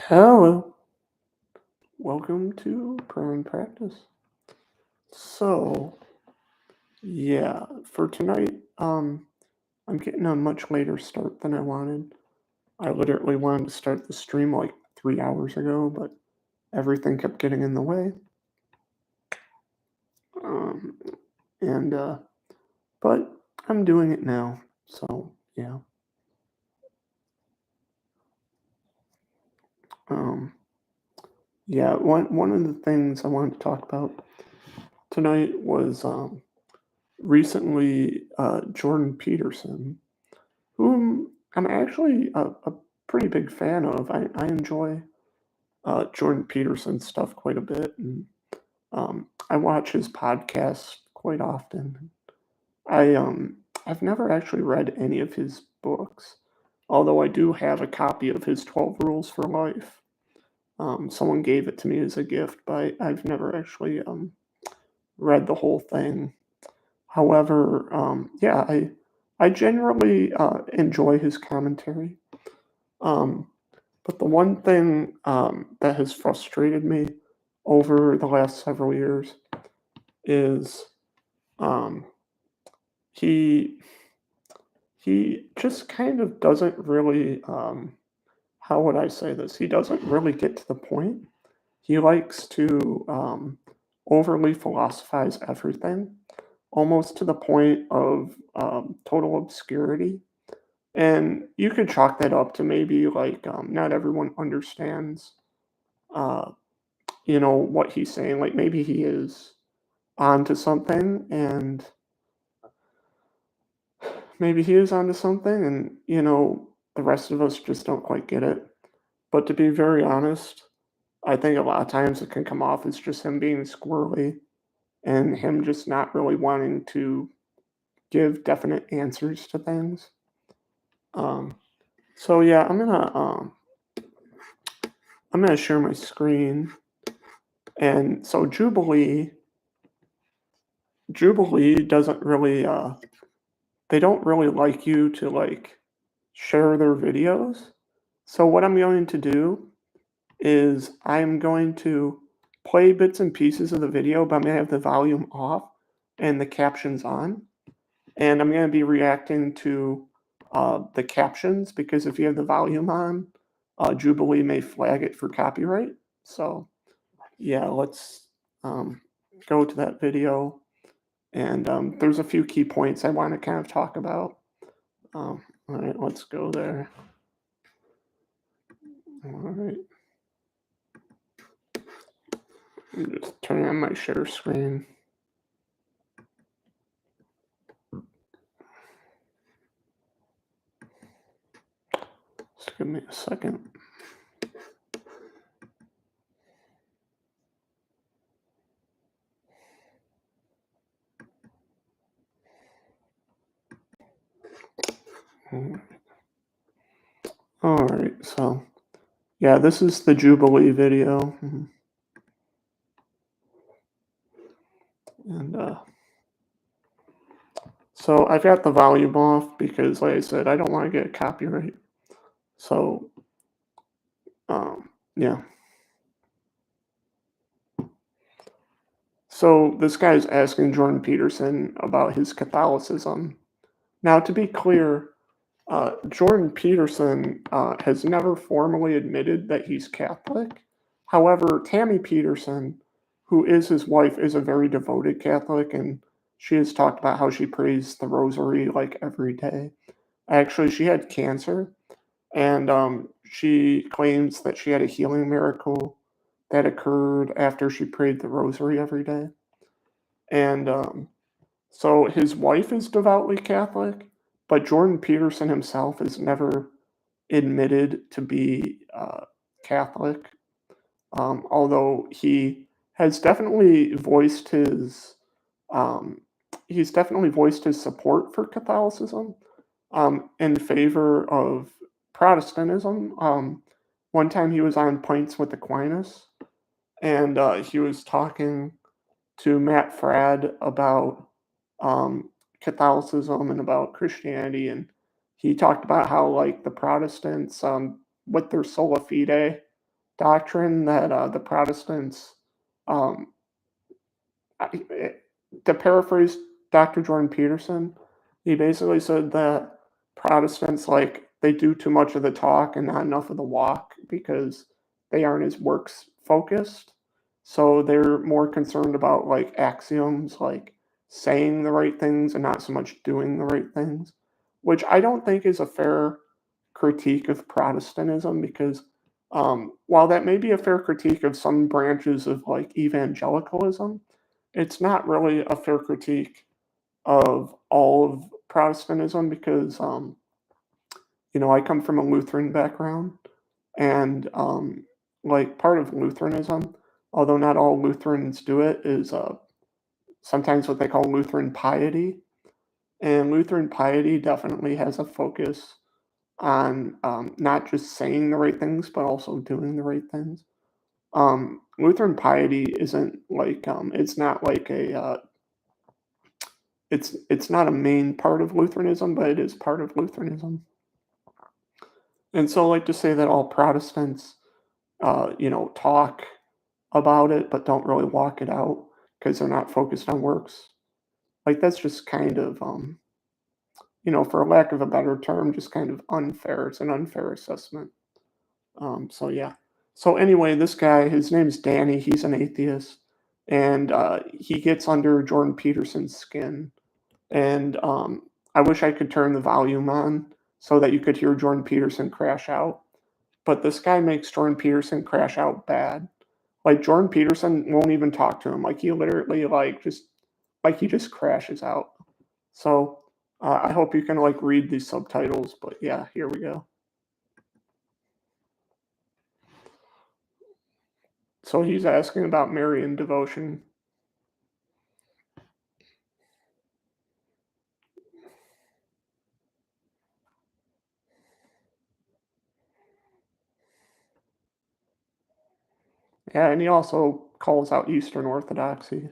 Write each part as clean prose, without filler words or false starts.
Hello, welcome to Prayer and Practice. So, yeah, for tonight, I'm getting a much later start than I wanted. I literally wanted to start the stream like 3 hours ago, but everything kept getting in the way. Um, and but I'm doing it now, so yeah. Um, yeah, one of the things I wanted to talk about tonight was recently Jordan Peterson, whom I'm actually a pretty big fan of. I enjoy Jordan Peterson's stuff quite a bit, and I watch his podcast quite often. I've never actually read any of his books, although I do have a copy of his 12 Rules for Life. Someone gave it to me as a gift, but I've never actually read the whole thing. However, yeah, I generally enjoy his commentary. Um, but the one thing that has frustrated me over the last several years is um, he he just kind of doesn't really how would I say this? He doesn't really get to the point. He likes to overly philosophize everything, almost to the point of total obscurity. And you could chalk that up to maybe like not everyone understands, uh, what he's saying. Like maybe he is onto something, and maybe he is onto something, and the rest of us just don't quite get it. But to be very honest, I think a lot of times it can come off as just him being squirrely and him just not really wanting to give definite answers to things. Um, so yeah, I'm gonna share my screen, and so Jubilee doesn't really they don't really like you to like share their videos. So what I'm going to do is I'm going to play bits and pieces of the video, but I'm gonna have the volume off and the captions on, and I'm gonna be reacting to the captions because if you have the volume on, Jubilee may flag it for copyright. So yeah, let's um, go to that video. And there's a few key points I want to kind of talk about. All right, let's go there. All right. I'm just turning on my share screen. Just give me a second. All right, so yeah, this is the Jubilee video. And so I've got the volume off because, like I said, I don't want to get copyright. So, yeah. So this guy's asking Jordan Peterson about his Catholicism. Now, to be clear, Jordan Peterson has never formally admitted that he's Catholic. However, Tammy Peterson, who is his wife, is a very devoted Catholic, and she has talked about how she prays the rosary like every day. Actually, she had cancer, and she claims that she had a healing miracle that occurred after she prayed the rosary every day. And so his wife is devoutly Catholic, but Jordan Peterson himself has never admitted to be Catholic, although he has definitely voiced his um, support for Catholicism in favor of Protestantism. One time he was on Pints with Aquinas, and he was talking to Matt Fradd about um, Catholicism and about Christianity, and he talked about how like the Protestants, with their sola fide, doctrine that the Protestants, um, I- to paraphrase Dr. Jordan Peterson, he basically said that Protestants like they do too much of the talk and not enough of the walk because they aren't as works focused. So they're more concerned about like axioms, like saying the right things and not so much doing the right things, which I don't think is a fair critique of Protestantism because while that may be a fair critique of some branches of like evangelicalism, it's not really a fair critique of all of Protestantism because, I come from a Lutheran background, and like part of Lutheranism, although not all Lutherans do it, is sometimes what they call Lutheran piety. And Lutheran piety definitely has a focus on not just saying the right things, but also doing the right things. Lutheran piety isn't like it's not like a it's not a main part of Lutheranism, but it is part of Lutheranism. And so, like to say that all Protestants, talk about it but don't really walk it out because they're not focused on works. Like that's just kind of, for lack of a better term, just kind of unfair. It's an unfair assessment. So yeah. So anyway, this guy, his name's Danny. He's an atheist, and he gets under Jordan Peterson's skin. And I wish I could turn the volume on so that you could hear Jordan Peterson crash out. But this guy makes Jordan Peterson crash out bad. Like Jordan Peterson won't even talk to him. Like he literally he just crashes out. So I hope you can like read these subtitles. But yeah, here we go. So he's asking about Mary and devotion. Yeah, and he also calls out Eastern Orthodoxy.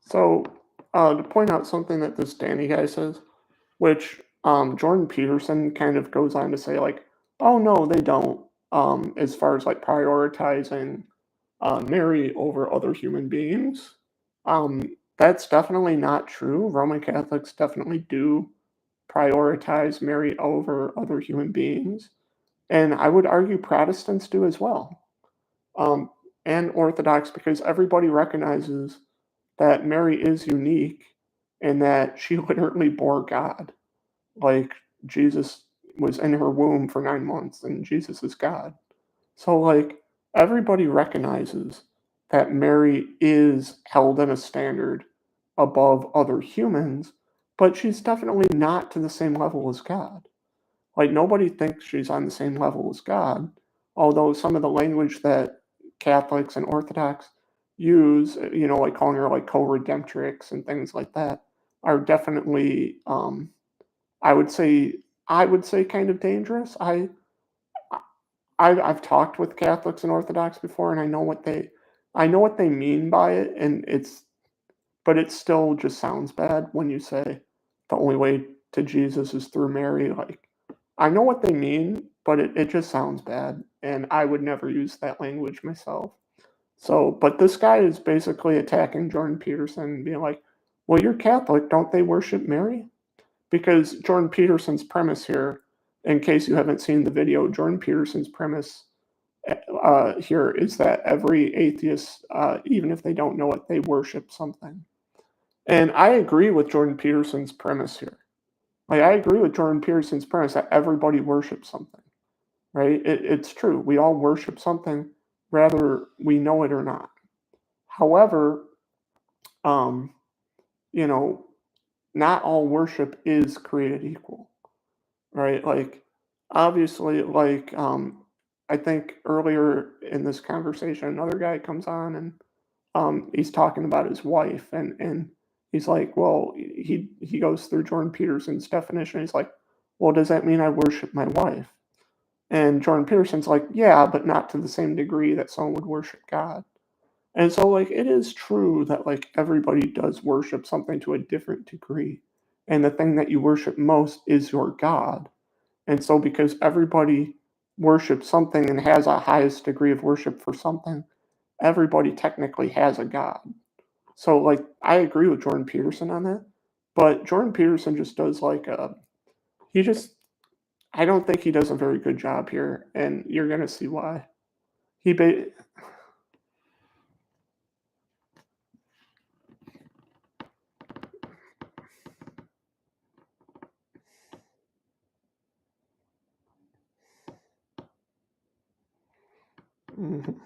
So to point out something that this Danny guy says, which Jordan Peterson kind of goes on to say, like, oh no, they don't. As far as like prioritizing Mary over other human beings, that's definitely not true. Roman Catholics definitely do prioritize Mary over other human beings, and I would argue Protestants do as well, um, and Orthodox because everybody recognizes that Mary is unique and that she literally bore God. Like Jesus was in her womb for 9 months and Jesus is God. So, like, everybody recognizes that Mary is held in a standard above other humans, but she's definitely not to the same level as God. Like, nobody thinks she's on the same level as God, although some of the language that Catholics and Orthodox use, like calling her like co-redemptrix and things like that, are definitely, I would say, kind of dangerous. I've talked with Catholics and Orthodox before, and I know what they mean by it, and but it still just sounds bad when you say the only way to Jesus is through Mary. Like, I know what they mean, but it just sounds bad, and I would never use that language myself. So, but this guy is basically attacking Jordan Peterson and being like, well, you're Catholic, don't they worship Mary? Because Jordan Peterson's premise here, in case you haven't seen the video, Jordan Peterson's premise here is that every atheist, even if they don't know it, they worship something. And I agree with Jordan Peterson's premise here. Like, I agree with Jordan Peterson's premise that everybody worships something, right? It's true. We all worship something, whether we know it or not. However, um, you know, not all worship is created equal, right? Like, obviously, like, I think earlier in this conversation, another guy comes on and he's talking about his wife, and he's like, well, he goes through Jordan Peterson's definition. He's like, well, does that mean I worship my wife? And Jordan Peterson's like, yeah, but not to the same degree that someone would worship God. And so, like, it is true that, like, everybody does worship something to a different degree. And the thing that you worship most is your God. And so, because everybody worships something and has a highest degree of worship for something, everybody technically has a God. So, like, I agree with Jordan Peterson on that. But Jordan Peterson just does, like, he just, I don't think he does a very good job here. And you're going to see why. He, ba- Mhm.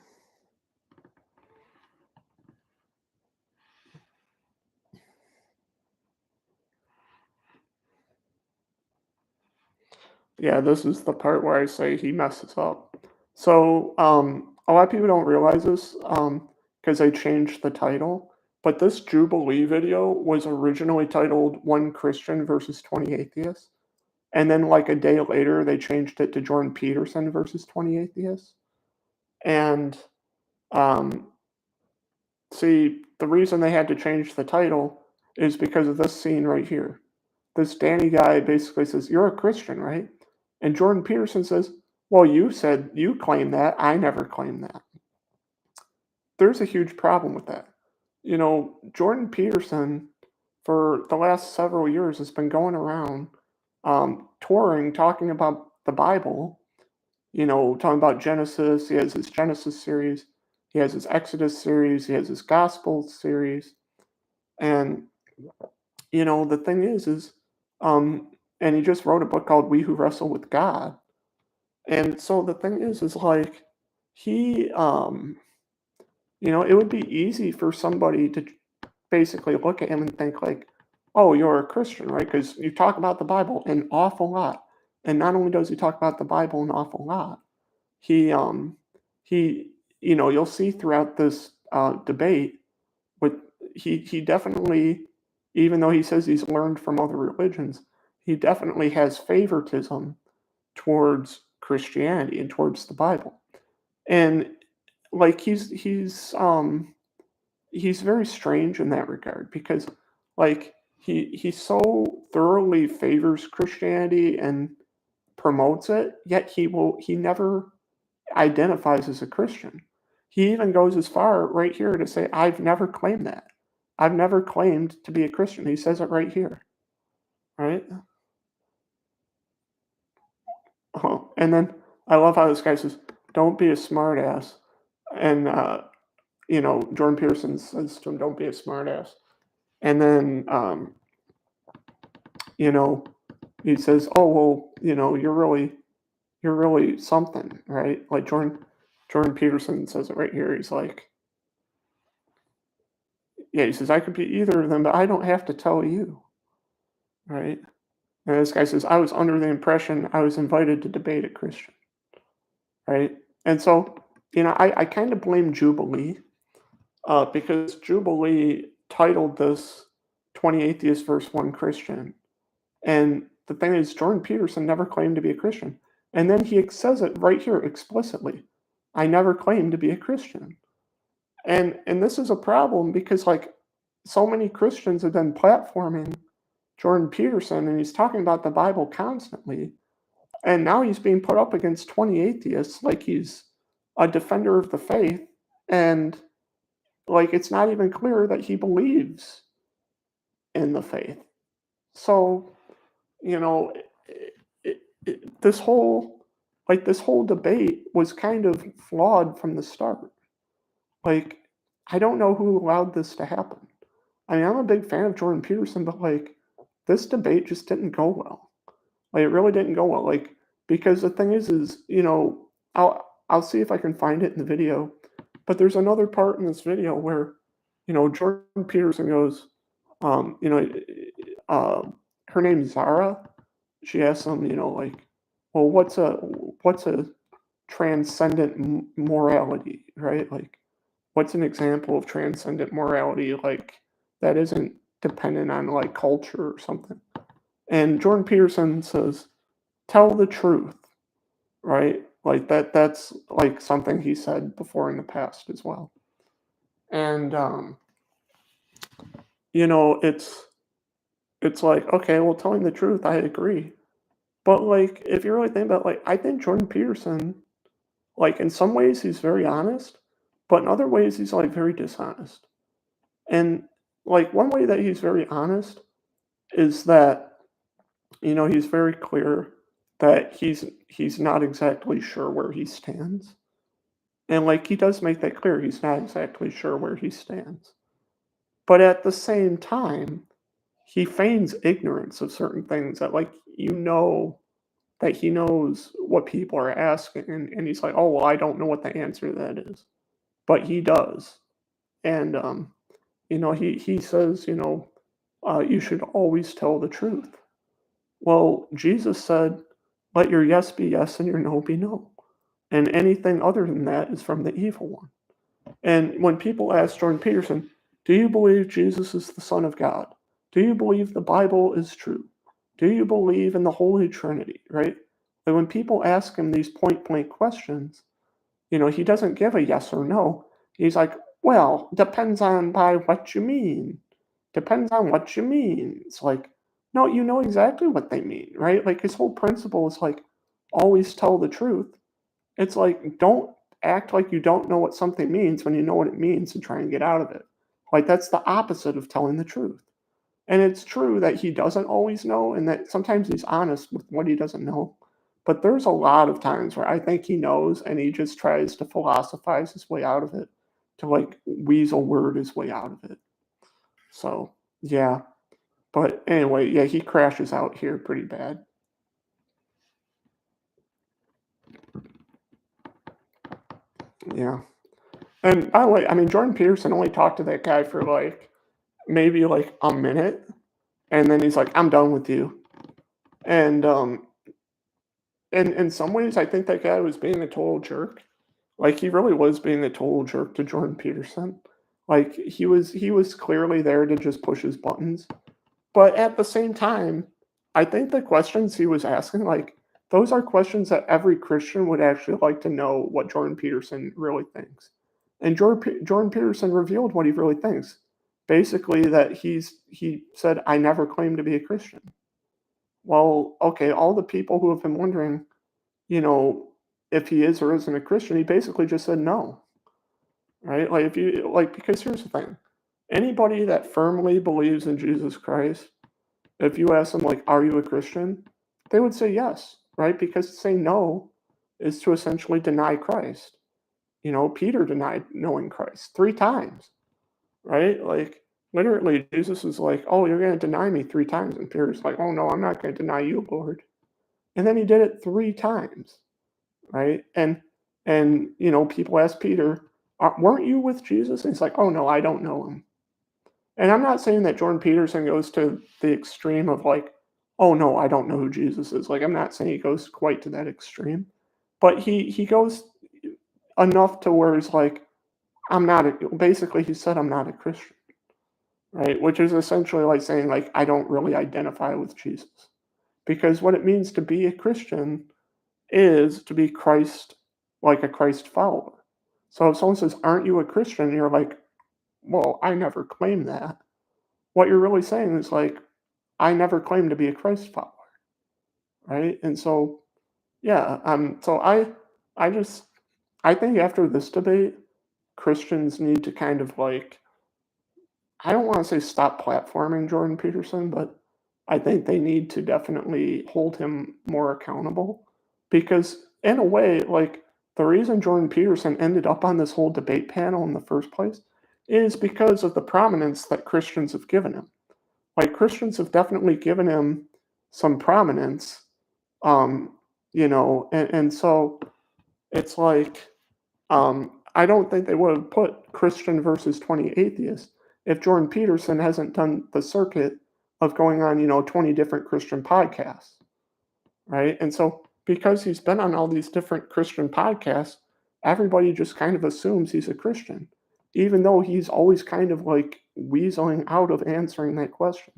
Yeah, this is the part where I say he messes up. So, a lot of people don't realize this, because they changed the title. But this Jubilee video was originally titled "One Christian versus 20 Atheists," and then like a day later, they changed it to Jordan Peterson versus 20 Atheists. And um, see, the reason they had to change the title is because of this scene right here. This Danny guy basically says, "You're a Christian, right?" And Jordan Peterson says, "Well, you said you claim that. I never claimed that." There's a huge problem with that. Jordan Peterson, for the last several years, has been going around touring, talking about the Bible, talking about Genesis. He has his Genesis series, he has his Exodus series, he has his Gospel series. And, the thing is, um, and he just wrote a book called We Who Wrestle with God. And so the thing is like, he, it would be easy for somebody to basically look at him and think like, "Oh, you're a Christian, right? Because you talk about the Bible an awful lot." And not only does he talk about the Bible an awful lot, he he you'll see throughout this debate with he definitely, even though he says he's learned from other religions, he definitely has favoritism towards Christianity and towards the Bible. And like he's very strange in that regard because like he so thoroughly favors Christianity and promotes it, yet he never identifies as a Christian. He even goes as far right here to say, "I've never claimed that. I've never claimed to be a Christian." He says it right here, right? Oh, and then I love how this guy says, "Don't be a smartass," and Jordan Peterson says to him, "Don't be a smartass," and then you know he says, "Oh well, you're really something, right?" Like Jordan Peterson says it right here. He's like, yeah, he says, "I could be either of them, but I don't have to tell you," right? And this guy says, "I was under the impression I was invited to debate a Christian," right? And so, I kind of blame Jubilee, because Jubilee titled this 20 Atheists versus 1 Christian. And the thing is, Jordan Peterson never claimed to be a Christian. And then he says it right here explicitly. "I never claimed to be a Christian." And this is a problem because like so many Christians have been platforming Jordan Peterson and he's talking about the Bible constantly. And now he's being put up against 20 atheists like he's a defender of the faith. And like it's not even clear that he believes in the faith. So, you know, this whole debate was kind of flawed from the start. Like, I don't know who allowed this to happen. I mean, I'm a big fan of Jordan Peterson, but like, this debate just didn't go well. Like, it really didn't go well. Like, because the thing is, I'll see if I can find it in the video. But there's another part in this video where, Jordan Peterson goes, um, you know, uh, her name's Zara. She asks him, like, well, what's a transcendent morality, right? Like, what's an example of transcendent morality, like, that isn't dependent on like culture or something. And Jordan Peterson says, tell the truth, right? Like that's like something he said before in the past as well. And you know, it's like, okay, well, telling the truth, I agree. But like if you really think about like I think Jordan Peterson, like in some ways he's very honest, but in other ways he's like very dishonest. And like one way that he's very honest is that he's very clear that he's not exactly sure where he stands. And like he does make that clear, he's not exactly sure where he stands. But at the same time, he feigns ignorance of certain things that like that he knows what people are asking and he's like, "Oh, well, I don't know what the answer to that is." But he does. And he says, you should always tell the truth. Well, Jesus said, let your yes be yes and your no be no. And anything other than that is from the evil one. And when people ask Jordan Peterson, do you believe Jesus is the Son of God? Do you believe the Bible is true? Do you believe in the Holy Trinity? Right? Like when people ask him these point blank questions, he doesn't give a yes or no. He's like, well, depends on by what you mean. Depends on what you mean. It's like, no, you know exactly what they mean, right? Like his whole principle is like, always tell the truth. It's like, don't act like you don't know what something means when you know what it means and try and get out of it. Like that's the opposite of telling the truth. And it's true that he doesn't always know and that sometimes he's honest with what he doesn't know. But there's a lot of times where I think he knows and he just tries to philosophize his way out of it, to like weasel word his way out of it. So, yeah. But anyway, yeah, he crashes out here pretty bad. Yeah. And by the way, I mean, Jordan Peterson only talked to that guy for like maybe like a minute. And then he's like, I'm done with you. And in some ways, I think that guy was being a total jerk. Like he really was being a total jerk to Jordan Peterson. Like he was clearly there to just push his buttons. But at the same time, I think the questions he was asking, like those are questions that every Christian would actually like to know what Jordan Peterson really thinks. And Jordan Peterson revealed what he really thinks. Basically, that he said, "I never claimed to be a Christian." Well, okay, all the people who have been wondering, you know, if he is or isn't a Christian, he basically just said no, right? Like if you like, because here's the thing: anybody that firmly believes in Jesus Christ, if you ask them like, "Are you a Christian?" they would say yes, right? Because to say no is to essentially deny Christ. Peter denied knowing Christ 3 times, right? Like literally, Jesus is like, "Oh, you're going to deny me 3 times," and Peter's like, "Oh no, I'm not going to deny you, Lord." And then he did it 3 times, right? And people ask Peter, "Weren't you with Jesus?" And he's like, "Oh no, I don't know him." And I'm not saying that Jordan Peterson goes to the extreme of like, "Oh no, I don't know who Jesus is." Like I'm not saying he goes quite to that extreme, but he goes enough to where he's like, "I'm not a," basically he said, "I'm not a Christian." Right? Which is essentially like saying like I don't really identify with Jesus. Because what it means to be a Christian is to be Christ, like a Christ follower. So if someone says, "Aren't you a Christian?" You're like, "Well, I never claimed that." What you're really saying is like, "I never claimed to be a Christ follower." Right? And so, yeah, so I just, I think after this debate, Christians need to kind of like, I don't want to say stop platforming Jordan Peterson, but I think they need to definitely hold him more accountable because, in a way, like the reason Jordan Peterson ended up on this whole debate panel in the first place is because of the prominence that Christians have given him. Like, Christians have definitely given him some prominence, um, and so it's like, I don't think they would have put Christian versus 20 atheists if Jordan Peterson hasn't done the circuit of going on, 20 different Christian podcasts, right? And so because he's been on all these different Christian podcasts, everybody just kind of assumes he's a Christian. even though he's always kind of like weaseling out of answering that question.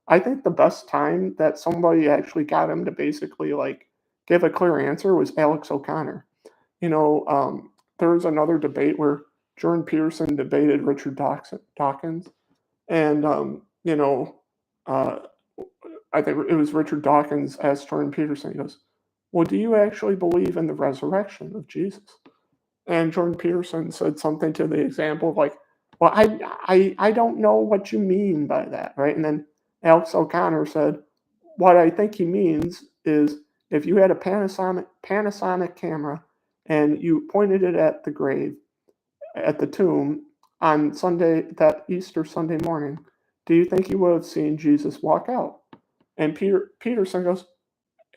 I think the best time that somebody actually got him to basically like give a clear answer was Alex O'Connor. There was another debate where Jordan Peterson debated Richard Dawkins, and uh, I think it was Richard Dawkins asked Jordan Peterson. He goes, "Well, do you actually believe in the resurrection of Jesus?" And Jordan Peterson said something to the example of like, "Well, I don't know what you mean by that, right?" And then Alex O'Connor said, "What I think he means is if you had a Panasonic camera and you pointed it at the grave, at the tomb on Sunday, that Easter Sunday morning, do you think you would have seen Jesus walk out?" And Peterson goes,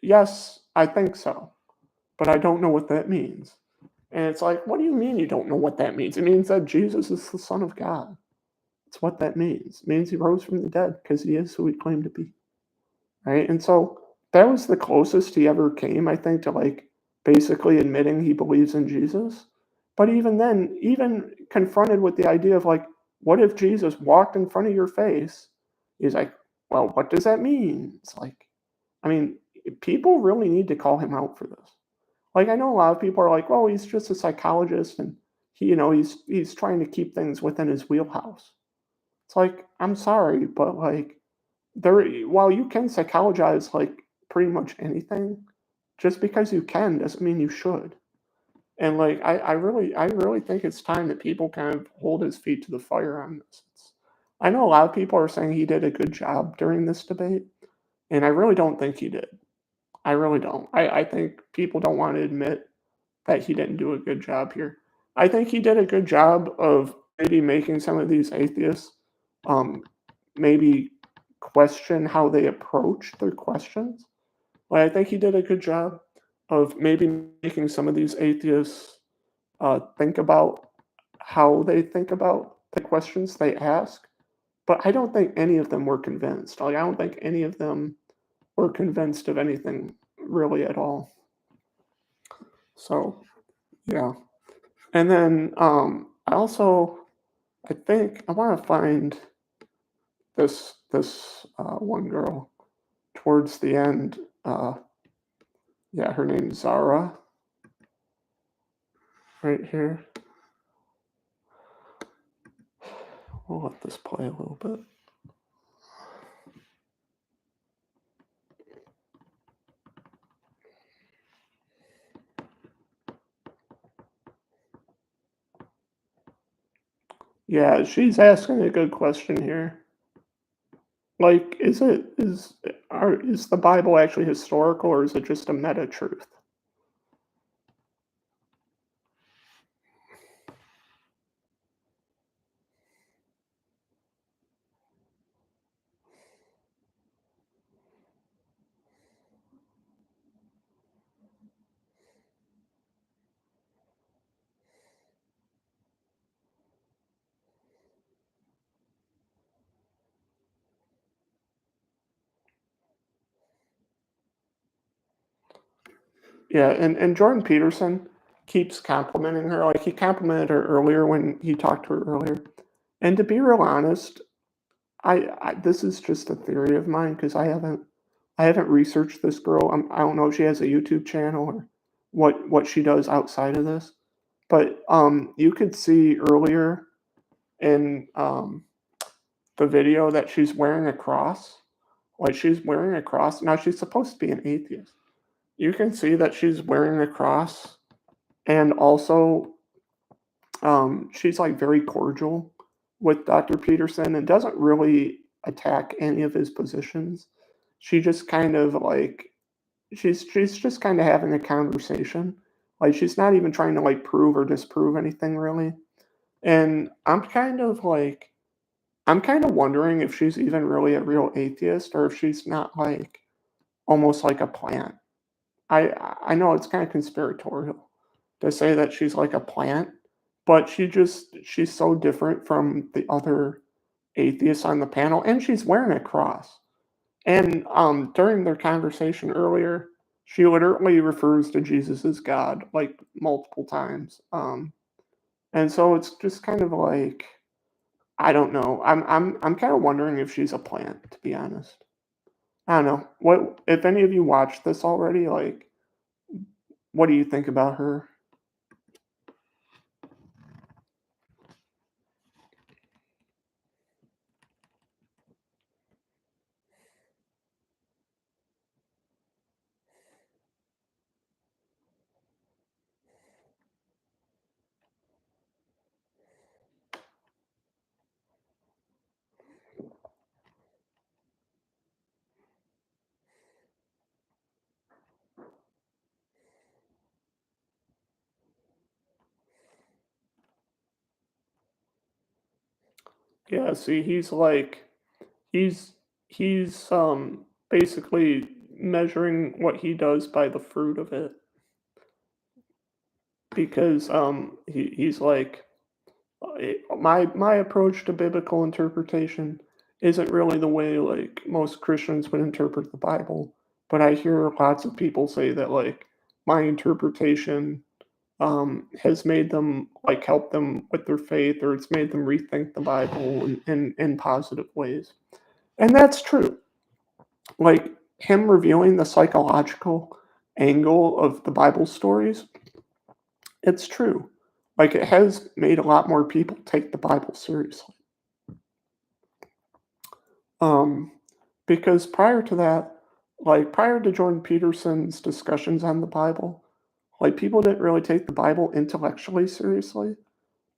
"Yes, I think so, but I don't know what that means." And it's like, what do you mean you don't know what that means? It means that Jesus is the Son of God. It's what that means. It means he rose from the dead because he is who he claimed to be. Right. And so that was the closest he ever came, I think, to like basically admitting he believes in Jesus. But even then, even confronted with the idea of like, what if Jesus walked in front of your face? He's like, well, what does that mean? It's like, I mean, people really need to call him out for this. Like I know a lot of people are like, "Well, he's just a psychologist and he's trying to keep things within his wheelhouse." It's like, I'm sorry, but like there while you can psychologize like pretty much anything, just because you can doesn't mean you should. And like I really think it's time that people kind of hold his feet to the fire on this. I know a lot of people are saying he did a good job during this debate, and I really don't think he did. I really don't. I think people don't want to admit that he didn't do a good job here. I think he did a good job of maybe making some of these atheists um, maybe question how they approach their questions. Like, I think he did a good job of maybe making some of these atheists think about how they think about the questions they ask. But I don't think any of them were convinced. Like, I don't think any of them were convinced of anything really at all. So, yeah. And then I think I want to find this one girl towards the end. Yeah, her name's Zara, right here. We'll let this play a little bit. Yeah, she's asking a good question here. Like, is the Bible actually historical or is it just a meta truth? Yeah, and Jordan Peterson keeps complimenting her. Like he complimented her earlier when he talked to her earlier. And to be real honest, I this is just a theory of mine because I haven't researched this girl. I don't know if she has a YouTube channel or what she does outside of this. But you could see earlier in the video that she's wearing a cross. Like she's wearing a cross. Now she's supposed to be an atheist. You can see that she's wearing a cross, and also she's like very cordial with Dr. Peterson and doesn't really attack any of his positions. She just kind of like she's just kind of having a conversation. Like she's not even trying to like prove or disprove anything really. And I'm kind of wondering if she's even really a real atheist or if she's not like almost like a plant. I know it's kind of conspiratorial to say that she's like a plant, but she's so different from the other atheists on the panel, and she's wearing a cross. And during their conversation earlier, she literally refers to Jesus as God like multiple times. And so it's just kind of like, I don't know. I'm kind of wondering if she's a plant, to be honest. I don't know. What if any of you watched this already? Like, what do you think about her? Yeah, see, he's basically measuring what he does by the fruit of it because he's like my approach to biblical interpretation isn't really the way like most Christians would interpret the Bible, but I hear lots of people say that like my interpretation has made them like help them with their faith or it's made them rethink the Bible in positive ways. And that's true. Like him revealing the psychological angle of the Bible stories, it's true. Like it has made a lot more people take the Bible seriously. Um, because prior to that, like prior to Jordan Peterson's discussions on the Bible, like people didn't really take the Bible intellectually seriously.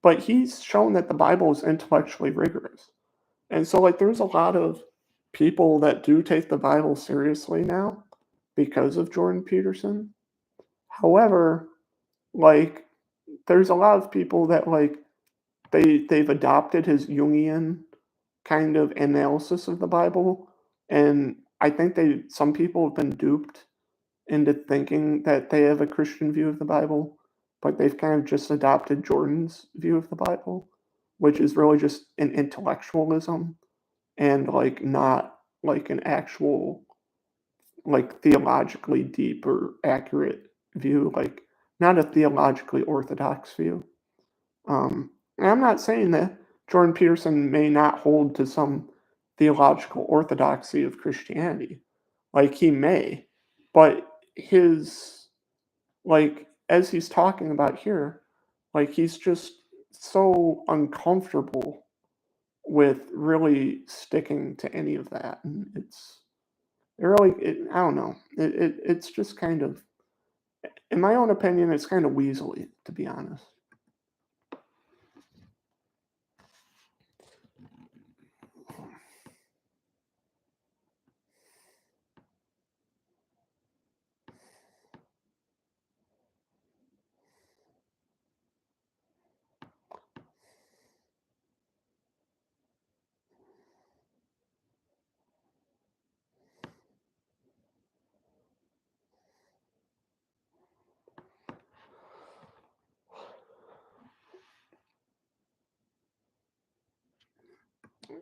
But he's shown that the Bible is intellectually rigorous. And so like there's a lot of people that do take the Bible seriously now because of Jordan Peterson. However, like there's a lot of people that like they've adopted his Jungian kind of analysis of the Bible and I think they some people have been duped into thinking that they have a Christian view of the Bible, but they've kind of just adopted Jordan's view of the Bible, which is really just an intellectualism and like not like an actual like theologically deep or accurate view, like not a theologically orthodox view. And I'm not saying that Jordan Peterson may not hold to some theological orthodoxy of Christianity. Like he may, but his like as he's talking about here, like he's just so uncomfortable with really sticking to any of that, and I don't know. It's just kind of, in my own opinion, it's kind of weaselly, to be honest.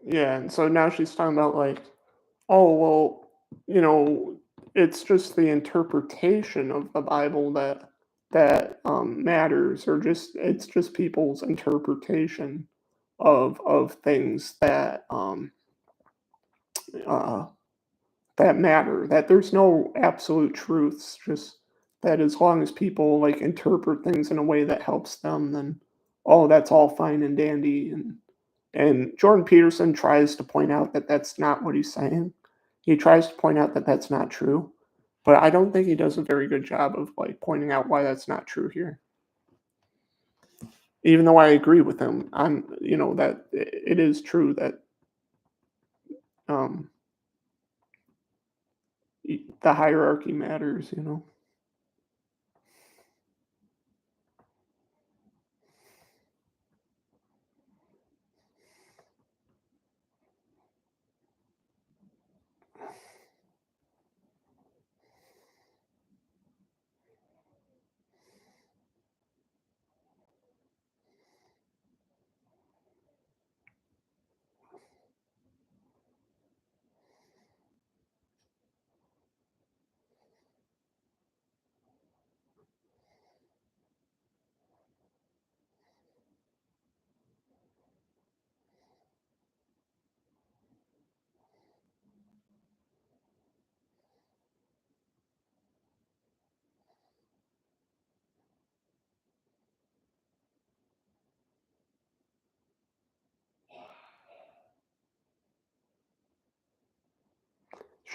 Yeah, and so now she's talking about like, oh well, you know, it's just the interpretation of the Bible that matters, or just it's just people's interpretation of things uh, that matter. That there's no absolute truths. Just that as long as people like interpret things in a way that helps them, then oh, that's all fine and dandy. And Jordan Peterson tries to point out that that's not what he's saying. He tries to point out that that's not true, but I don't think he does a very good job of like pointing out why that's not true here. Even though I agree with him, that it is true that um, the hierarchy matters.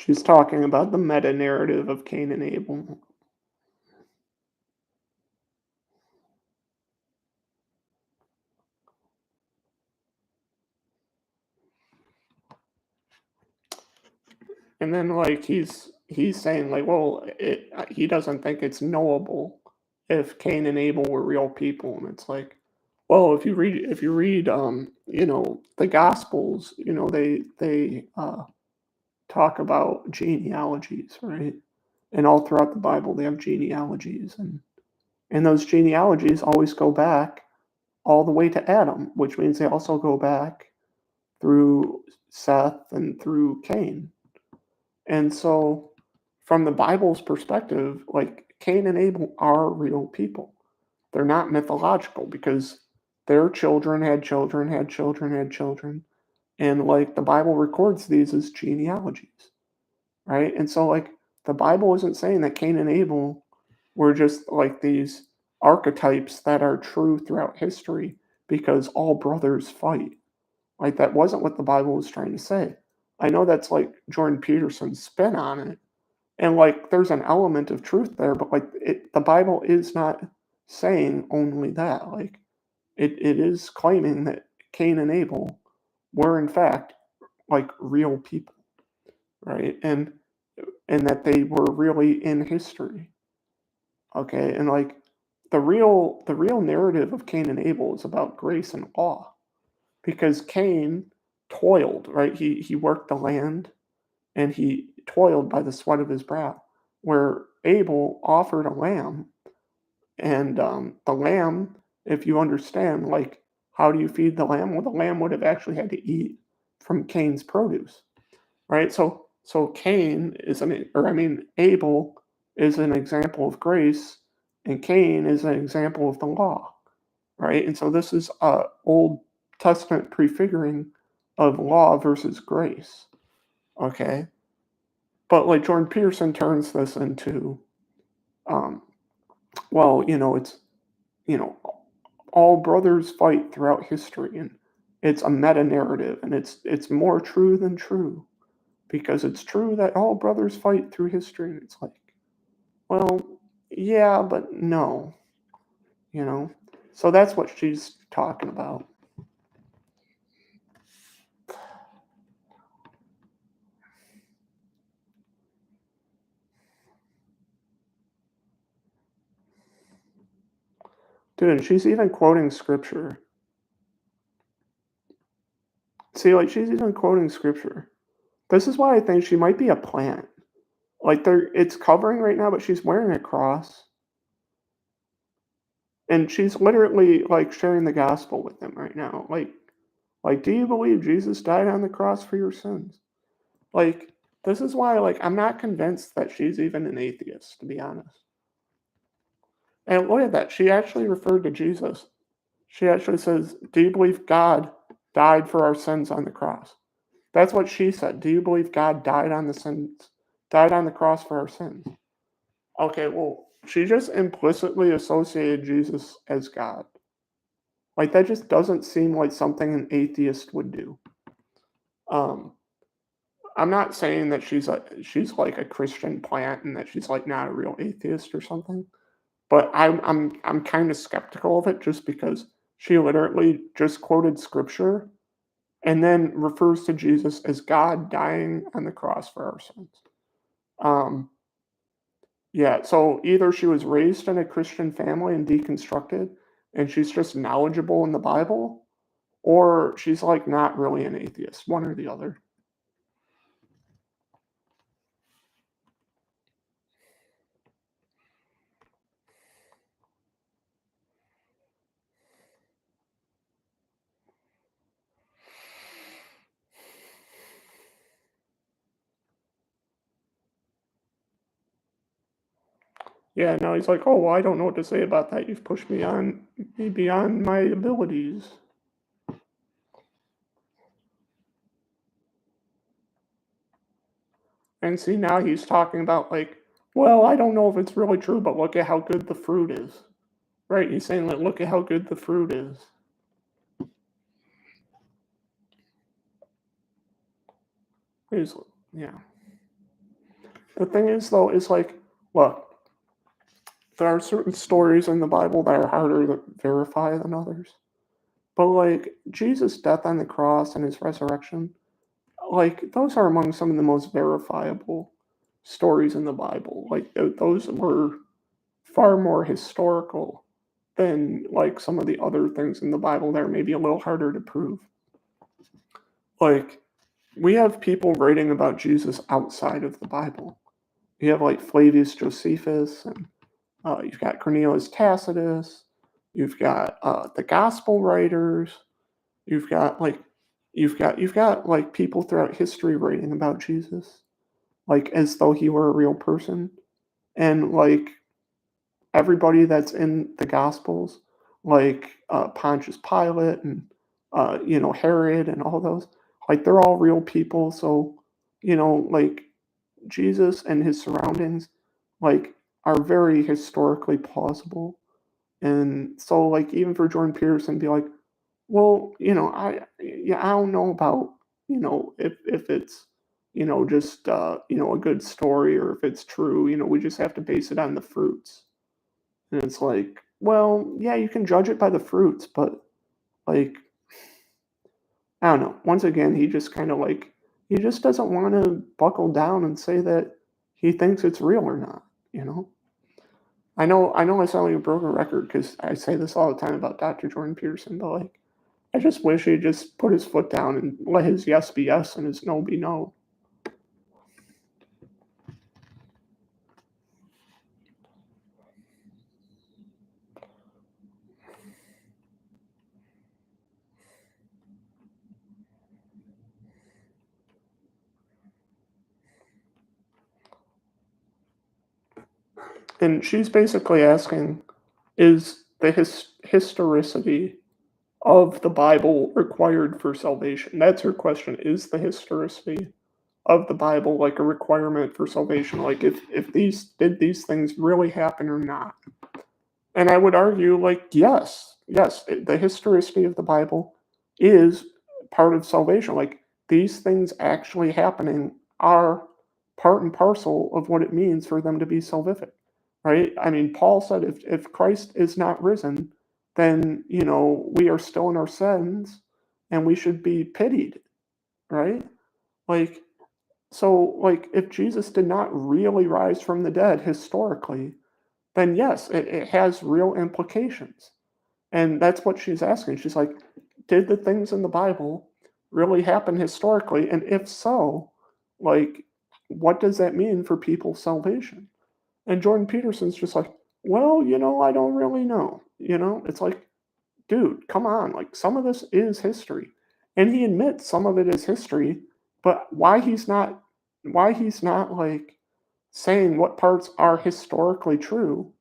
She's talking about the meta narrative of Cain and Abel. And then like he's saying like, well, he doesn't think it's knowable if Cain and Abel were real people, and it's like, well, if you read the Gospels, they talk about genealogies, right? And all throughout the Bible, they have genealogies, and those genealogies always go back all the way to Adam, which means they also go back through Seth and through Cain. And so, from the Bible's perspective, like Cain and Abel are real people. They're not mythological because their children had children, had children, had children. And like the Bible records these as genealogies, right? And so, like, the Bible isn't saying that Cain and Abel were just like these archetypes that are true throughout history because all brothers fight. Like, that wasn't what the Bible was trying to say. I know that's like Jordan Peterson's spin on it. And like, there's an element of truth there, but like, the Bible is not saying only that. Like, it is claiming that Cain and Abel were, in fact, like real people, right? And that they were really in history. Okay. And like, the real narrative of Cain and Abel is about grace and law because Cain toiled, right? He worked the land and he toiled by the sweat of his brow, where Abel offered a lamb. And the lamb, if you understand, like, how do you feed the lamb? Well, the lamb would have actually had to eat from Cain's produce, right? So Cain is Abel is an example of grace, and Cain is an example of the law, right? And so this is a Old Testament prefiguring of law versus grace, okay? But like Jordan Peterson turns this into, um, well, it's you know all brothers fight throughout history, and it's a meta narrative, and it's more true than true because it's true that all brothers fight through history. And it's like, well, yeah, but no, you know. So that's what she's talking about. Dude, she's even quoting scripture. See, like, she's even quoting scripture. This is why I think she might be a plant. Like, it's covering right now, but she's wearing a cross. And she's literally, like, sharing the gospel with them right now. Like, do you believe Jesus died on the cross for your sins? Like, this is why, like, I'm not convinced that she's even an atheist, to be honest. And look at that. She actually referred to Jesus. She actually says, do you believe God died for our sins on the cross? That's what she said. Do you believe God died on the cross for our sins? Okay, well, she just implicitly associated Jesus as God. Like, that just doesn't seem like something an atheist would do. Um, I'm not saying that she's like a Christian plant and that she's like not a real atheist or something, but I'm kind of skeptical of it just because she literally just quoted scripture and then refers to Jesus as God dying on the cross for our sins. Um, yeah, so either she was raised in a Christian family and deconstructed, and she's just knowledgeable in the Bible, or she's like not really an atheist, one or the other. Yeah, now he's like, oh, well, I don't know what to say about that. You've pushed me beyond my abilities. And see, now he's talking about like, well, I don't know if it's really true, but look at how good the fruit is. Right? He's saying like, look at how good the fruit is. He's, yeah. The thing is, though, is like, look, there are certain stories in the Bible that are harder to verify than others. But like Jesus' death on the cross and his resurrection, like those are among some of the most verifiable stories in the Bible. Like those were far more historical than like some of the other things in the Bible that are maybe a little harder to prove. Like we have people writing about Jesus outside of the Bible. You have like Flavius Josephus, and you've got Cornelius Tacitus. You've got the Gospel writers. You've got like you've got like people throughout history writing about Jesus, like as though he were a real person, and like everybody that's in the Gospels, like Pontius Pilate and Herod and all those, like they're all real people. So like Jesus and his surroundings, like are very historically plausible. And so like even for Jordan Peterson, be like, well, I don't know about if it's just a good story or if it's true. We just have to base it on the fruits. And it's like, well, yeah, you can judge it by the fruits, but like, I don't know. Once again, he just kind of like, he just doesn't want to buckle down and say that he thinks it's real or not, you know? I know I sound like a broken record because I say this all the time about Dr. Jordan Peterson, but like, I just wish he'd just put his foot down and let his yes be yes and his no be no. And she's basically asking, is the historicity of the Bible required for salvation? That's her question. Is the historicity of the Bible like a requirement for salvation? Like if these things really happen or not? And I would argue like yes, the historicity of the Bible is part of salvation. Like these things actually happening are part and parcel of what it means for them to be salvific. Right? I mean, Paul said if Christ is not risen, then we are still in our sins and we should be pitied, right? Like so like if Jesus did not really rise from the dead historically, then yes, it has real implications. And that's what she's asking. She's like, did the things in the Bible really happen historically? And if so, like, what does that mean for people's salvation? And Jordan Peterson's just like, well, I don't really know. It's like, dude, come on. Like, some of this is history. And he admits some of it is history, but why he's not like saying what parts are historically true,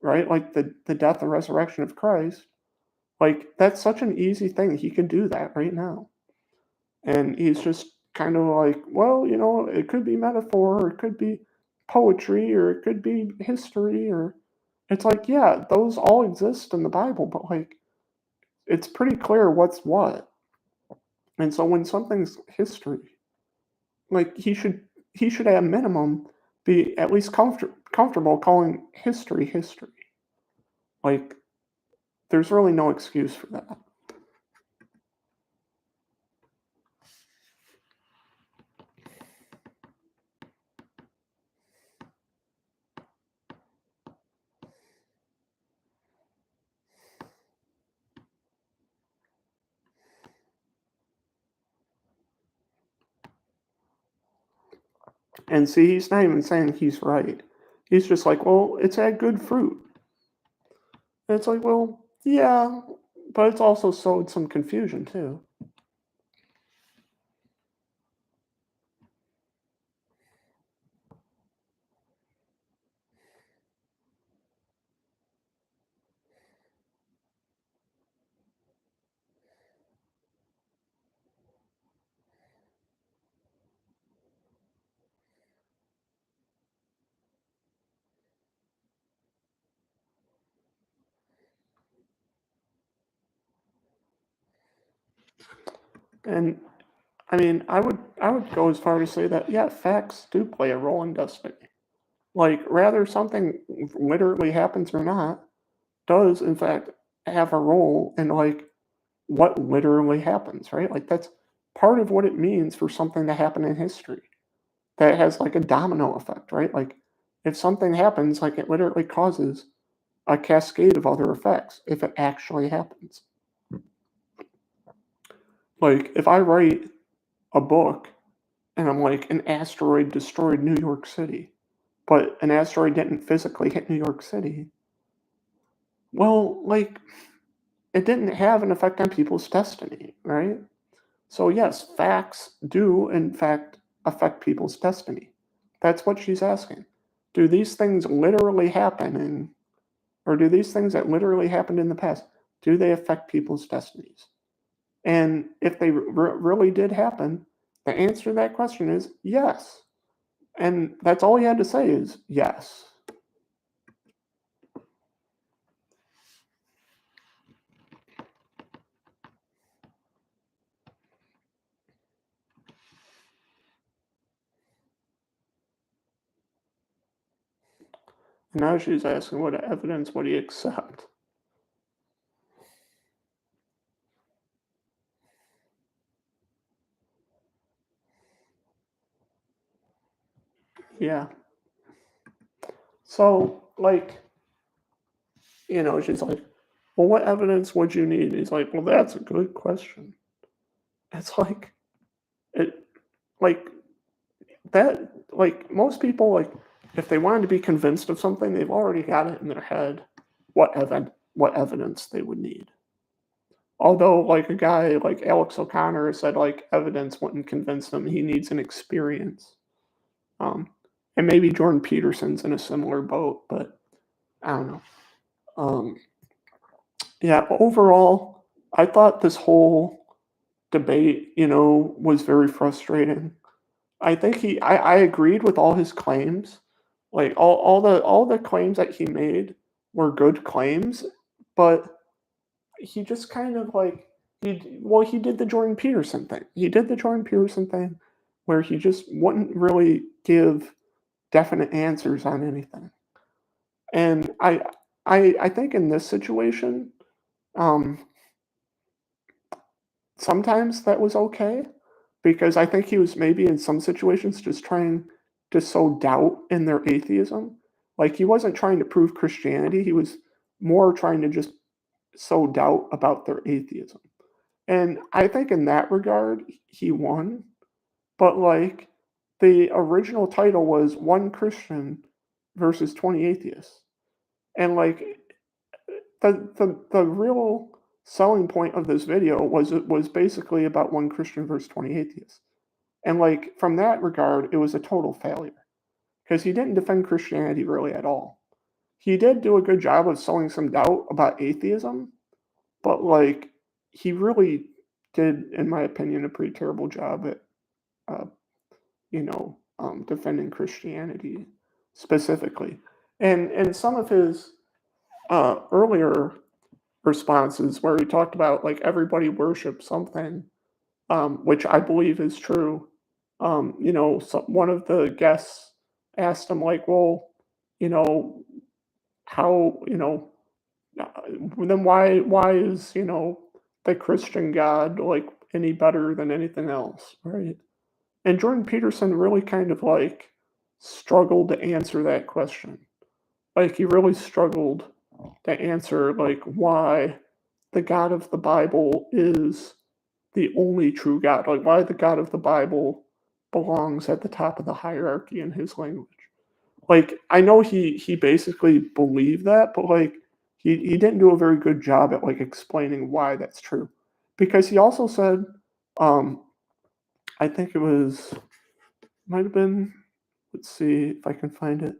right? Like the death and resurrection of Christ. Like that's such an easy thing. He can do that right now. And he's just kind of like, well, it could be metaphor, or it could be poetry, or it could be history, or it's like, yeah, those all exist in the Bible, but like it's pretty clear what's what. And so when something's history, like he should at minimum be at least comfortable calling history history. Like there's really no excuse for that. And see, he's not even saying he's right. He's just like, well, it's had good fruit. And it's like, well, yeah, but it's also sowed some confusion too. And I mean, I would go as far to say that, yeah, facts do play a role in destiny. Like, rather something literally happens or not, does in fact have a role in, like, what literally happens, right? Like, that's part of what it means for something to happen in history. That has, like, a domino effect, right? Like, if something happens, like, it literally causes a cascade of other effects if it actually happens. Like, if I write a book and I'm like, an asteroid destroyed New York City, but an asteroid didn't physically hit New York City, well, like, it didn't have an effect on people's destiny, right? So, yes, facts do, in fact, affect people's destiny. That's what she's asking. Do these things literally happen or do these things that literally happened in the past, do they affect people's destinies? And if they really did happen, the answer to that question is yes. And that's all he had to say is yes. And now she's asking what evidence would he accept? Yeah. So, like, she's like, well, what evidence would you need? He's like, well, that's a good question. It's like, it, like, that, like, most people, like, if they wanted to be convinced of something, they've already got it in their head what evidence they would need. Although, like, a guy like Alex O'Connor said, like, evidence wouldn't convince them, he needs an experience. Um, and maybe Jordan Peterson's in a similar boat, but I don't know. Um, yeah, overall, I thought this whole debate, was very frustrating. I think I agreed with all his claims. Like all the claims that he made were good claims, but he just kind of like he did the Jordan Peterson thing. He did the Jordan Peterson thing where he just wouldn't really give definite answers on anything. And I think in this situation, um, sometimes that was okay because I think he was maybe in some situations just trying to sow doubt in their atheism. Like he wasn't trying to prove Christianity, he was more trying to just sow doubt about their atheism. And I think in that regard, he won. But like the original title was One Christian versus 20 Atheists. And like the real selling point of this video was basically about one Christian versus 20 atheists. And like from that regard, it was a total failure because he didn't defend Christianity really at all. He did do a good job of sowing some doubt about atheism, but like he really did, in my opinion, a pretty terrible job at uh, defending Christianity specifically. And some of his earlier responses where he talked about like everybody worships something, which I believe is true. One of the guests asked him like, well, you know, how uh, then why is the Christian God like any better than anything else, right? And Jordan Peterson really kind of like struggled to answer that question. Like he really struggled to answer like why the God of the Bible is the only true God. Like why the God of the Bible belongs at the top of the hierarchy in his language. Like I know he basically believed that, but like he didn't do a very good job at like explaining why that's true. Because he also said, um, I think it was might have been, let's see if I can find it,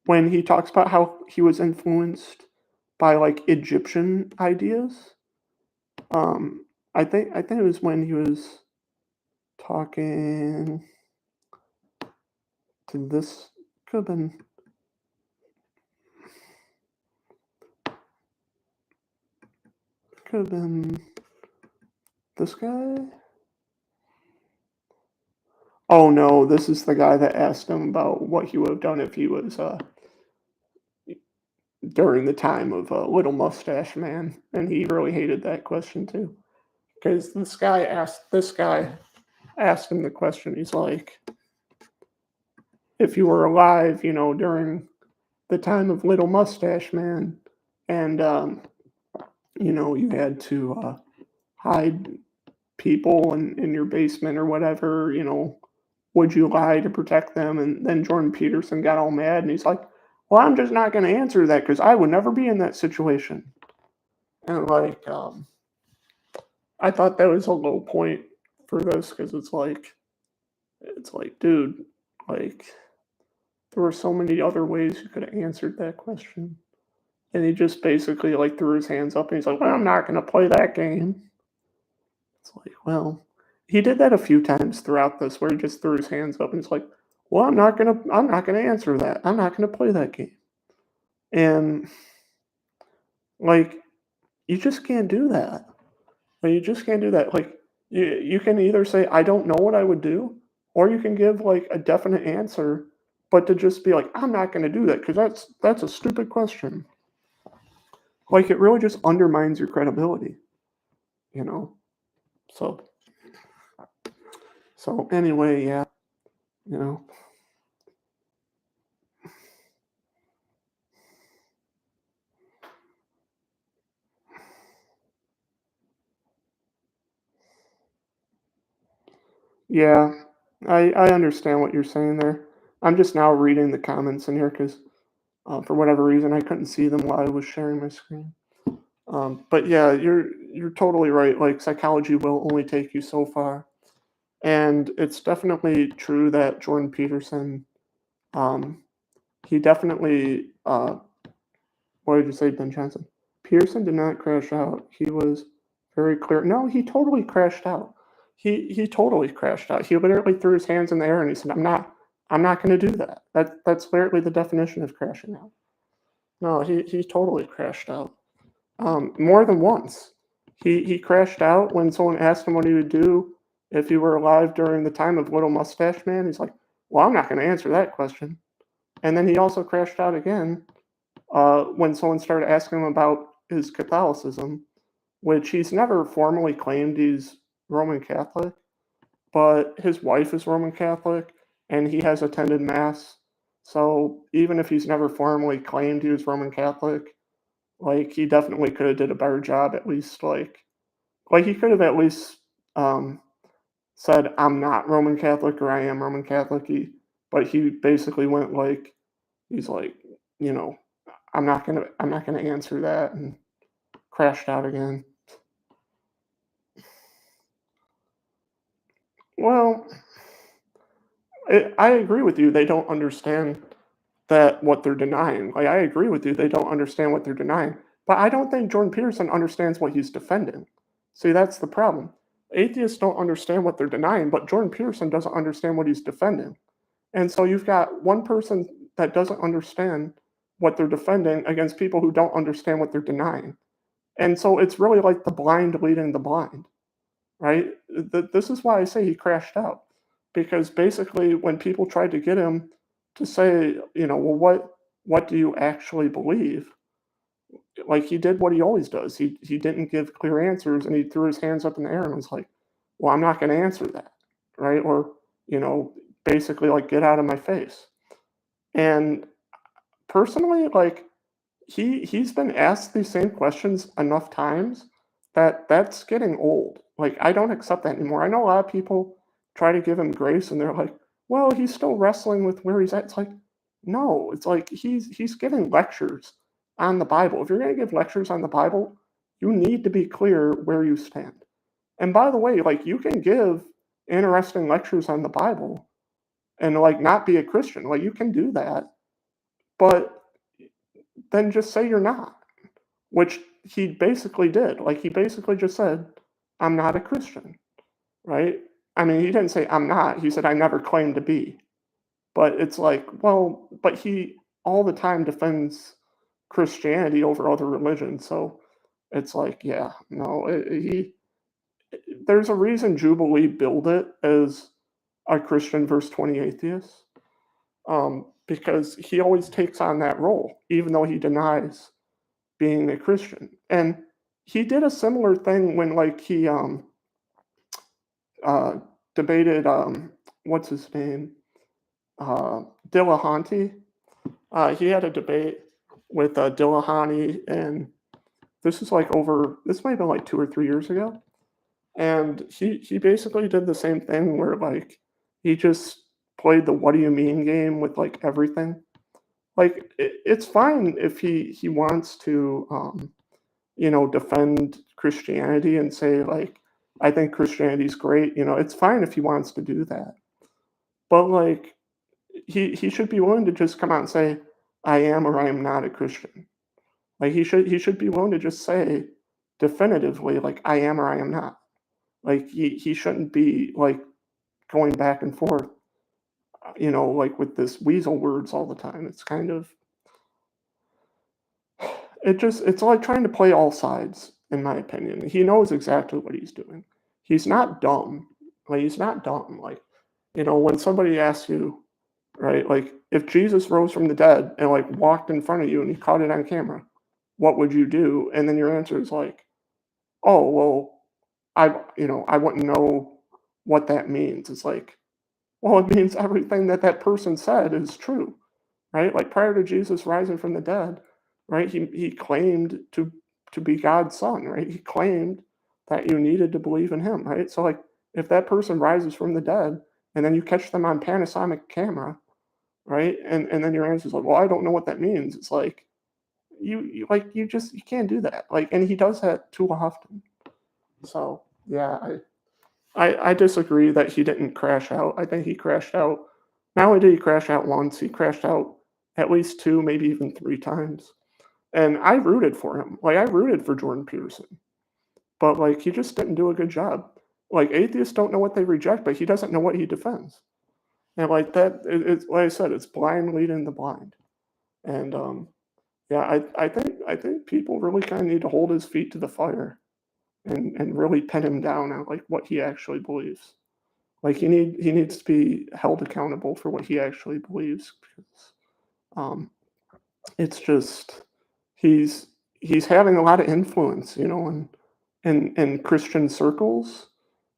when he talks about how he was influenced by like Egyptian ideas. I think it was when he was talking to this, could have been, could have been this guy. Oh no, this is the guy that asked him about what he would have done if he was during the time of Little Mustache Man, and he really hated that question too. Because this guy asked him the question. He's like, if you were alive, during the time of Little Mustache Man, and you had to hide people in your basement or whatever, would you lie to protect them? And then Jordan Peterson got all mad and he's like, well, I'm just not going to answer that because I would never be in that situation. And I thought that was a low point for this because it's like, dude, like, there were so many other ways you could have answered that question. And he just basically like threw his hands up and he's like, well, I'm not going to play that game. It's like, well, he did that a few times throughout this where he just threw his hands up and he's like, well, I'm not gonna answer that. I'm not gonna play that game. And like, you just can't do that. Like, you just can't do that. Like, you can either say, I don't know what I would do, or you can give like a definite answer, but to just be like, I'm not gonna do that because that's a stupid question. Like, it really just undermines your credibility, you know. So anyway, yeah, you know. Yeah, I understand what you're saying there. I'm just now reading the comments in here because for whatever reason I couldn't see them while I was sharing my screen. But yeah, you're totally right. Like psychology will only take you so far, and it's definitely true that Jordan Peterson, um, he definitely what did you say, Ben Johnson? Pearson did not crash out. He was very clear. No, he totally crashed out. He totally crashed out. He literally threw his hands in the air and he said, I'm not going to do that. That's literally the definition of crashing out. No, he totally crashed out. More than once. He crashed out when someone asked him what he would do if he were alive during the time of Little Mustache Man. He's like, well, I'm not going to answer that question. And then he also crashed out again when someone started asking him about his Catholicism, which he's never formally claimed he's Roman Catholic, but his wife is Roman Catholic and he has attended Mass. So even if he's never formally claimed he was Roman Catholic, like he definitely could have did a better job at least like he could have at least um, said I'm not Roman Catholic or I am Roman Catholic. But he basically went like he's like, you know, I'm not gonna answer that and crashed out again. Well, I agree with you. They don't understand that what they're denying. Like I agree with you. They don't understand what they're denying. But I don't think Jordan Peterson understands what he's defending. See, that's the problem. Atheists don't understand what they're denying, but Jordan Peterson doesn't understand what he's defending. And so you've got one person that doesn't understand what they're defending against people who don't understand what they're denying. And so it's really like the blind leading the blind, right? This is why I say he crashed out. Because basically, when people tried to get him to say, well, what do you actually believe? Like he did what he always does. He didn't give clear answers, and he threw his hands up in the air and was like, "Well, I'm not going to answer that," right? Or basically like get out of my face. And personally, like he's been asked these same questions enough times that that's getting old. Like I don't accept that anymore. I know a lot of people try to give him grace and they're like, "Well, he's still wrestling with where he's at." It's like, no, it's like he's giving lectures on the Bible. If you're going to give lectures on the Bible, you need to be clear where you stand. And by the way, like you can give interesting lectures on the Bible and like not be a Christian. Like you can do that, but then just say you're not, which he basically did. Like he basically just said, I'm not a Christian, right? I mean, he didn't say I'm not. He said I never claimed to be. But it's like, well, but he all the time defends Christianity over other religions. So it's like, yeah, no, he there's a reason Jubilee billed it as a Christian versus 20 atheists, because he always takes on that role, even though he denies being a Christian. And he did a similar thing when, like, he uh, debated what's his name, Dillahunty. He had a debate with Dillahunty, and this might have been like 2 or 3 years ago. And he basically did the same thing where, like, he just played the "what do you mean" game with, like, everything. Like, it's fine if he wants to, defend Christianity and say, like, "I think Christianity's great," it's fine if he wants to do that. But, like, he should be willing to just come out and say, "I am or I am not a Christian." Like, he should be willing to just say definitively, like, "I am or I am not." Like, he shouldn't be, like, going back and forth, like, with this weasel words all the time. It's kind of it's like trying to play all sides, in my opinion. He knows exactly what he's doing. He's not dumb. Like, he's not dumb. Like, when somebody asks you, right, like, if Jesus rose from the dead and, like, walked in front of you and he caught it on camera, what would you do? And then your answer is like, "Oh, well, I wouldn't know what that means." It's like, well, it means everything that person said is true, right? Like, prior to Jesus rising from the dead, right? He claimed to be God's son, right? He claimed that you needed to believe in him, right? So, like, if that person rises from the dead and then you catch them on Panasonic camera, right? And then your answer is like, "Well, I don't know what that means." It's like, you can't do that. Like, and he does that too often. So yeah, I disagree that he didn't crash out. I think he crashed out. Not only did he crash out once, he crashed out at least two, maybe even three times. And I rooted for him. Like, I rooted for Jordan Peterson, but, like, he just didn't do a good job. Like, atheists don't know what they reject, but he doesn't know what he defends. And, like, it's like I said, it's blind leading the blind. And yeah, I think people really kind of need to hold his feet to the fire and really pin him down on, like, what he actually believes. Like, he needs to be held accountable for what he actually believes, because um, it's just he's he's having a lot of influence, in Christian circles,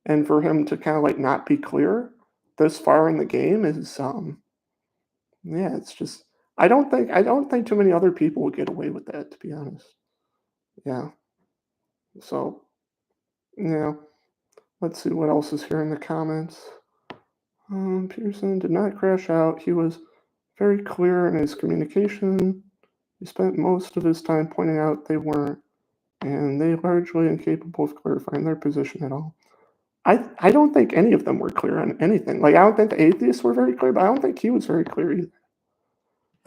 and for him to kind of, like, not be clear this far in the game is yeah, it's just I don't think too many other people would get away with that, to be honest. Yeah. So yeah. Let's see what else is here in the comments. Pearson did not crash out. He was very clear in his communication. He spent most of his time pointing out they weren't, and they largely incapable of clarifying their position at all. I don't think any of them were clear on anything. Like, I don't think the atheists were very clear, but I don't think he was very clear either.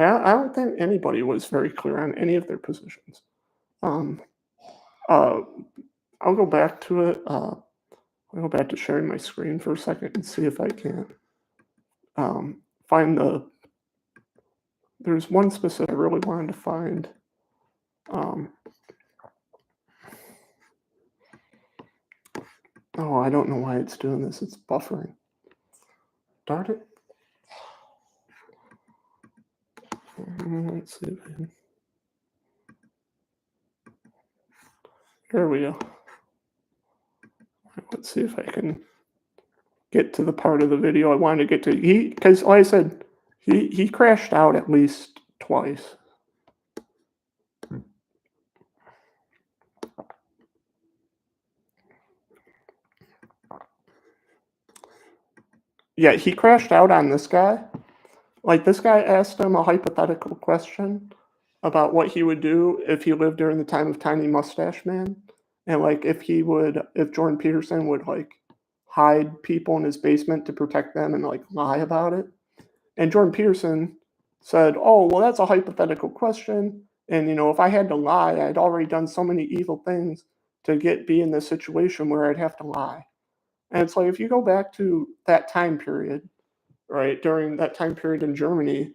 I don't think anybody was very clear on any of their positions. Um, uh, I'll go back to it. I'll go back to sharing my screen for a second and see if I can find there's one specific I really wanted to find. Um, oh, I don't know why it's doing this. It's buffering. Darn it. Let's see if I can. There we go. Let's see if I can get to the part of the video I wanted to get to. Because like I said, he crashed out at least twice. Yeah, he crashed out on this guy. Like, this guy asked him a hypothetical question about what he would do if he lived during the time of Tiny Mustache Man, and, like, if Jordan Peterson would, like, hide people in his basement to protect them and, like, lie about it. And Jordan Peterson said, "Oh, well, that's a hypothetical question, and, if I had to lie, I'd already done so many evil things to be in this situation where I'd have to lie." And it's like, if you go back to that time period, right, during that time period in Germany,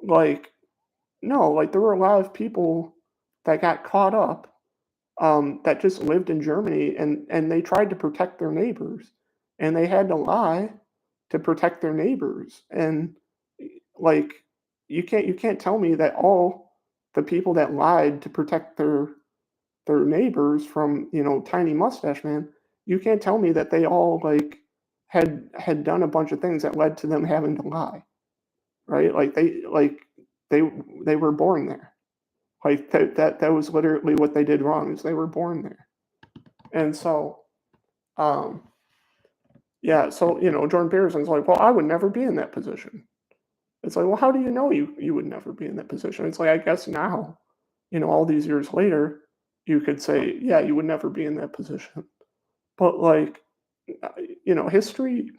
like, no, like, there were a lot of people that got caught up, that just lived in Germany, and they tried to protect their neighbors, and they had to lie to protect their neighbors. And like you can't tell me that all the people that lied to protect their neighbors from, tiny mustache man, you can't tell me that they all like had done a bunch of things that led to them having to lie, right? They they were born there. Like that was literally what they did wrong is they were born there. And so um yeah, so Jordan Peterson's like, well, I would never be in that position. It's like, well, how do you know you would never be in that position? It's like, I guess now, all these years later, you could say, yeah, you would never be in that position. But like, uh, history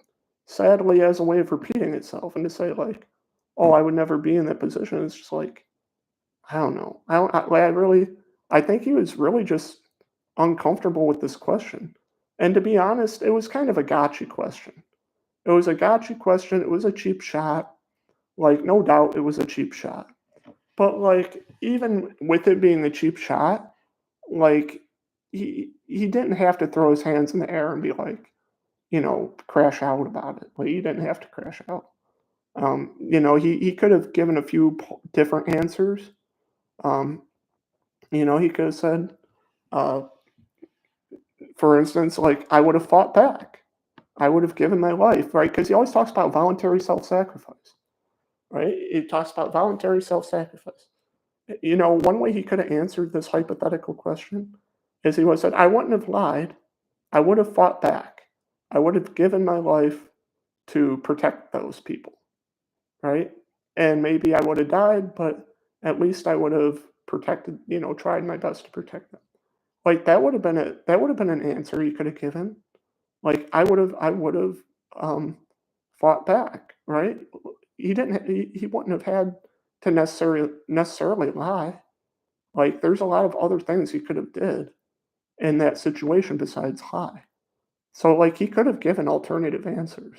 sadly has a way of repeating itself, and to say like, oh, I would never be in that position, it's just like, I don't know. I don't. I think he was really just uncomfortable with this question. And to be honest, it was kind of a gotcha question. It was a gotcha question. It was a cheap shot. Like, no doubt, it was a cheap shot. But like, even with it being a cheap shot, like, he didn't have to throw his hands in the air and be like, crash out about it. Like, he didn't have to crash out. He could have given a few different answers. Um, he could have said, uh, for instance, like, I would have fought back. I would have given my life, right? Because he always talks about voluntary self-sacrifice, right? He talks about voluntary self-sacrifice. One way he could have answered this hypothetical question is he would have said, I wouldn't have lied. I would have fought back. I would have given my life to protect those people, right? And maybe I would have died, but at least I would have protected, tried my best to protect them. Like that would have been an answer he could have given. Like I would have fought back, right? He wouldn't have had to necessarily lie. Like there's a lot of other things he could have did in that situation besides lie. So like he could have given alternative answers.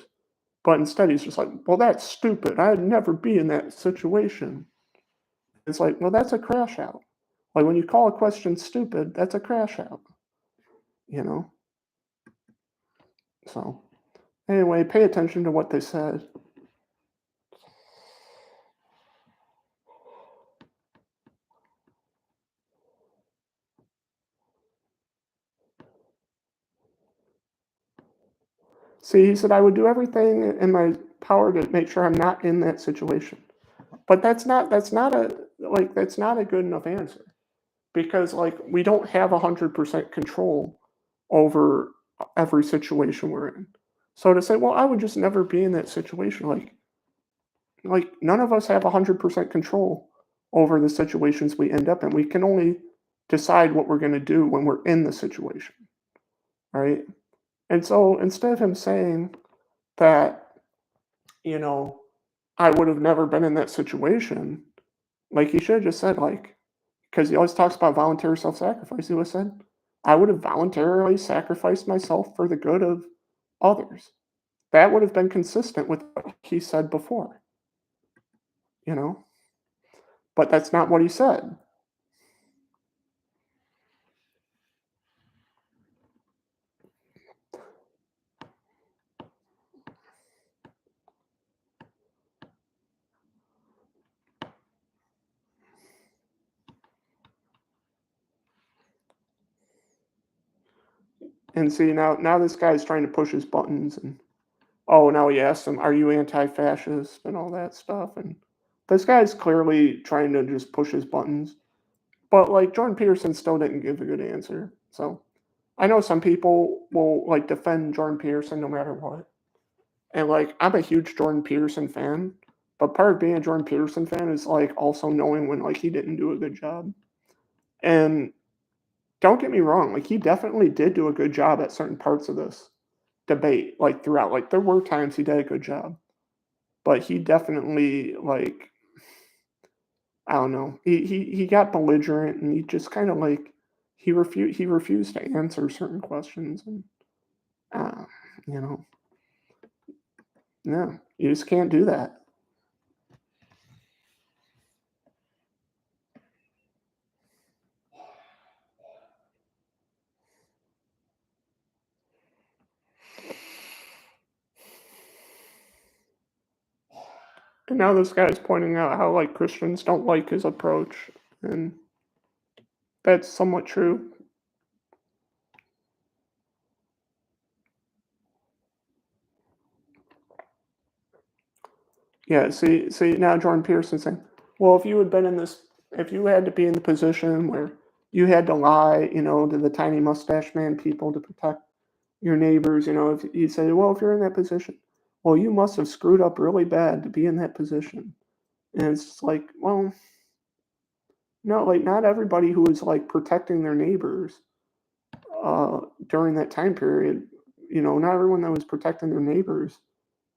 But instead he's just like, well, that's stupid. I'd never be in that situation. It's like, well, that's a crash out. Like when you call a question stupid, that's a crash out, you know? So anyway, pay attention to what they said. See, he said I would do everything in my power to make sure I'm not in that situation. But that's not a good enough answer because like we don't have 100% control over every situation we're in. So to say, well, I would just never be in that situation, like none of us have 100% control over the situations we end up in. We can only decide what we're going to do when we're in the situation, right? And so instead of him saying that, you know, I would have never been in that situation, like he should have just said, like, because he always talks about voluntary self sacrifice, he would have said, I would have voluntarily sacrificed myself for the good of others. That would have been consistent with what he said before, you know? But that's not what he said. And see, now this guy's trying to push his buttons, and oh, now he asks him, "Are you anti-fascist?" and all that stuff. And this guy's clearly trying to just push his buttons. But like Jordan Peterson still didn't give a good answer. So I know some people will like defend Jordan Peterson no matter what. And like I'm a huge Jordan Peterson fan, but part of being a Jordan Peterson fan is like also knowing when like he didn't do a good job. And don't get me wrong, like he definitely did do a good job at certain parts of this debate, like throughout. Like there were times he did a good job, but he definitely like I don't know. He got belligerent and he just kind of like he refused to answer certain questions and uh, you know, no, you just can't do that. And now this guy's pointing out how like Christians don't like his approach, and that's somewhat true. Yeah, see now Jordan Peterson's saying, well, if you had been in this, if you had to be in the position where you had to lie, to the tiny mustache man people to protect your neighbors, if you say, well, if you're in that position, well, you must have screwed up really bad to be in that position. And it's just like, well, no, like not everybody who was like protecting their neighbors uh, during that time period, not everyone that was protecting their neighbors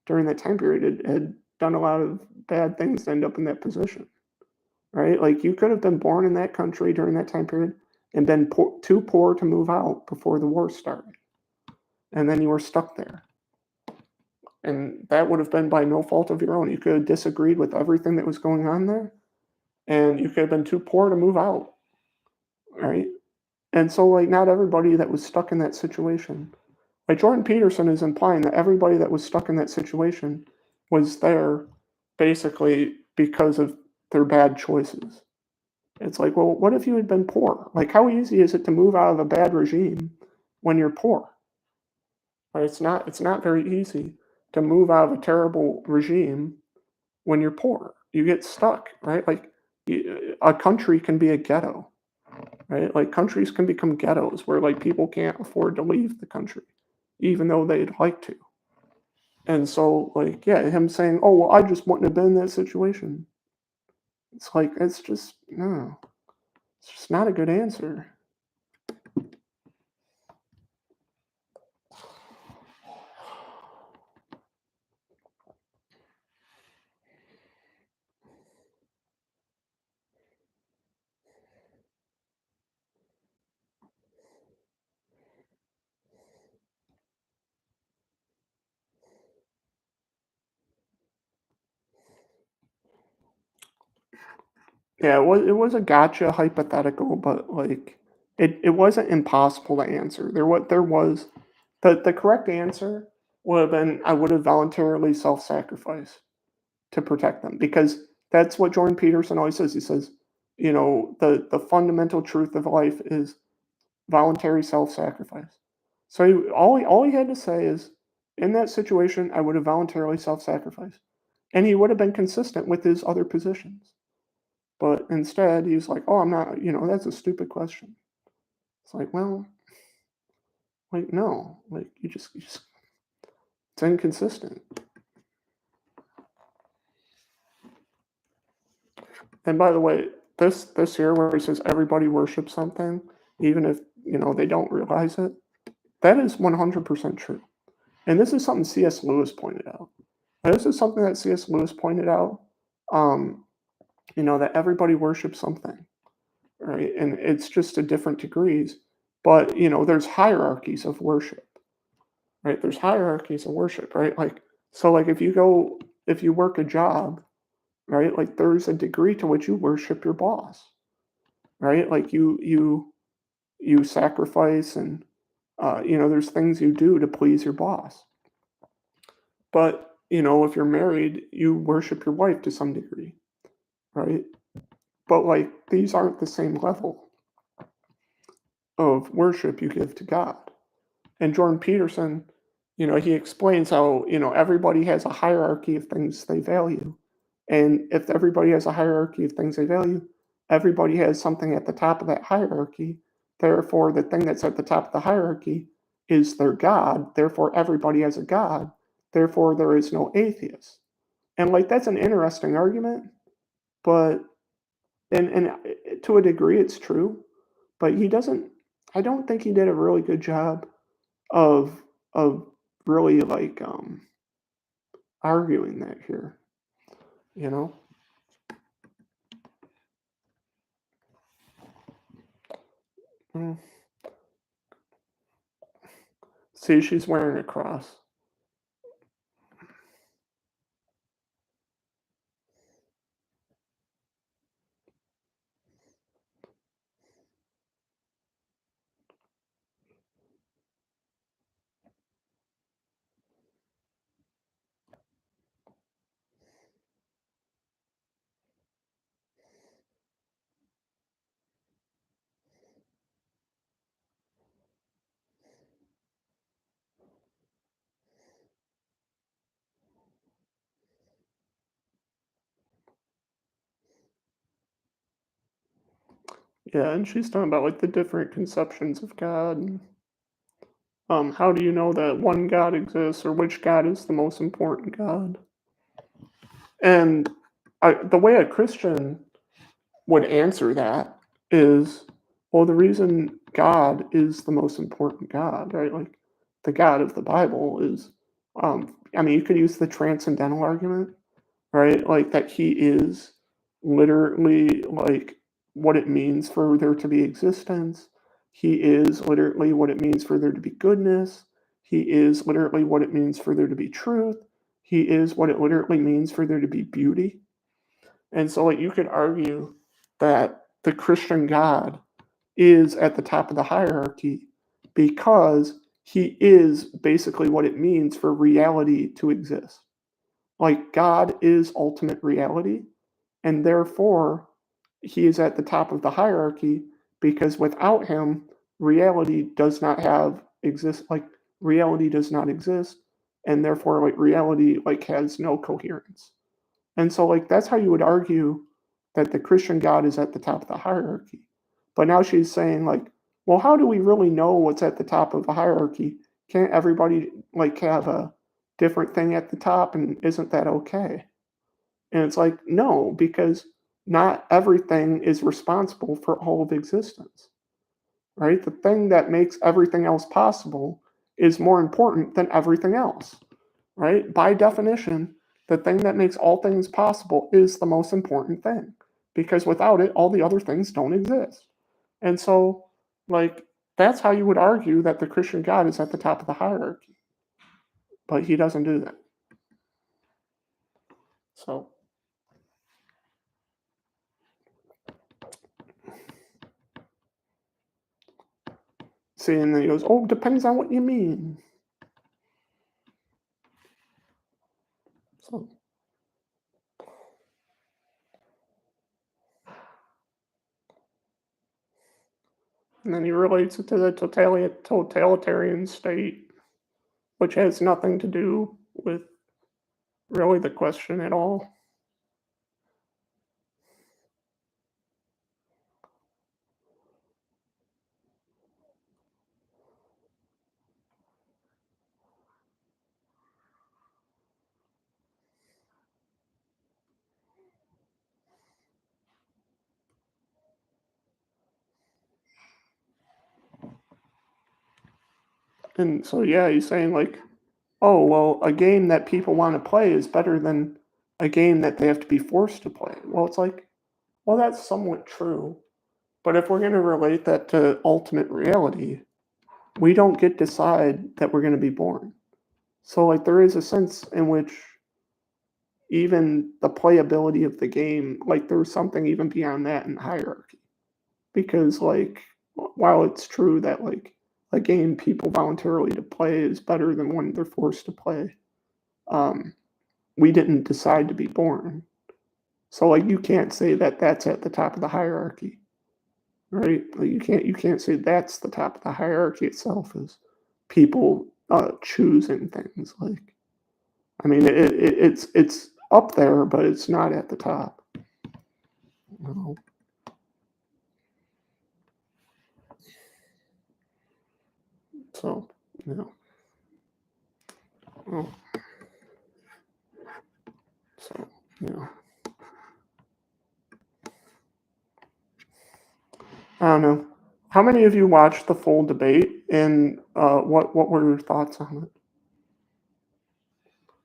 during that time period had done a lot of bad things to end up in that position, right? Like you could have been born in that country during that time period and been too poor to move out before the war started, and then you were stuck there. And that would have been by no fault of your own. You could have disagreed with everything that was going on there, and you could have been too poor to move out, right? And so, like, not everybody that was stuck in that situation, like Jordan Peterson is implying that everybody that was stuck in that situation was there basically because of their bad choices. It's like, well, what if you had been poor? Like, how easy is it to move out of a bad regime when you're poor? Right? It's not very easy to move out of a terrible regime when you're poor. You get stuck, right? Like a country can be a ghetto, right? Like countries can become ghettos where like people can't afford to leave the country, even though they'd like to. And so, like, yeah, him saying, "Oh, well, I just wouldn't have been in that situation." It's like it's just no, it's just not a good answer. Yeah, it was a gotcha hypothetical, but like it wasn't impossible to answer. There was the correct answer would have been I would have voluntarily self-sacrificed to protect them because that's what Jordan Peterson always says. He says, the fundamental truth of life is voluntary self-sacrifice. So all he had to say is, in that situation, I would have voluntarily self-sacrificed, and he would have been consistent with his other positions. But instead, he's like, "Oh, I'm not. That's a stupid question." It's like, well, like no, like you just it's inconsistent. And by the way, this here where he says everybody worships something, even if they don't realize it, that is 100% true. And this is something C.S. Lewis pointed out. And this is something that C.S. Lewis pointed out. Um, that everybody worships something, right? And it's just to different degrees. But there's hierarchies of worship, right? There's hierarchies of worship, right? Like so, like if you work a job, right? Like there's a degree to which you worship your boss, right? Like you sacrifice and there's things you do to please your boss. But if you're married, you worship your wife to some degree, right? But like these aren't the same level of worship you give to God. And Jordan Peterson, he explains how, everybody has a hierarchy of things they value. And if everybody has a hierarchy of things they value, everybody has something at the top of that hierarchy. Therefore, the thing that's at the top of the hierarchy is their God. Therefore, everybody has a God. Therefore, there is no atheist. And like that's an interesting argument, but and to a degree it's true, but he doesn't I don't think he did a really good job of of really like arguing that here, you know? Mm. See, she's wearing a cross. Yeah, and she's talking about like the different conceptions of God. And, how do you know that one God exists or which God is the most important God? And the way a Christian would answer that is, well, the reason God is the most important God, right? Like the God of the Bible is, I mean, you could use the transcendental argument, right? Like that he is literally like what it means for there to be existence. He is literally what it means for there to be goodness. He is literally what it means for there to be truth. He is what it literally means for there to be beauty. And so, like, you could argue that the Christian God is at the top of the hierarchy because he is basically what it means for reality to exist. Like, God is ultimate reality, and therefore, he is at the top of the hierarchy because without him, reality does not have exist. Like, reality does not exist, and therefore, like, reality like has no coherence. And so, like, that's how you would argue that the Christian God is at the top of the hierarchy. But now she's saying, like, well, how do we really know what's at the top of the hierarchy? Can't everybody, like, have a different thing at the top, and isn't that okay? And it's like, no, because not everything is responsible for all of existence, right? The thing that makes everything else possible is more important than everything else, right? By definition, the thing that makes all things possible is the most important thing because without it, all the other things don't exist. And so, like, that's how you would argue that the Christian God is at the top of the hierarchy, but he doesn't do that. So, see, and then he goes, oh, depends on what you mean. So, and then he relates it to the totalitarian state, which has nothing to do with really the question at all. And so, yeah, he's saying, like, oh, well, a game that people want to play is better than a game that they have to be forced to play. Well, it's like, well, that's somewhat true. But if we're going to relate that to ultimate reality, we don't get to decide that we're going to be born. So, like, there is a sense in which even the playability of the game, like, there's something even beyond that in hierarchy. Because, like, while it's true that, like, a game people voluntarily to play is better than one they're forced to play, um, we didn't decide to be born. So, like, you can't say that that's at the top of the hierarchy, right? Like, you can't say that's the top of the hierarchy itself is people choosing things. Like, I mean, it's up there, but it's not at the top. No. So, you know, oh, so you know, I don't know. How many of you watched the full debate, and what were your thoughts on it?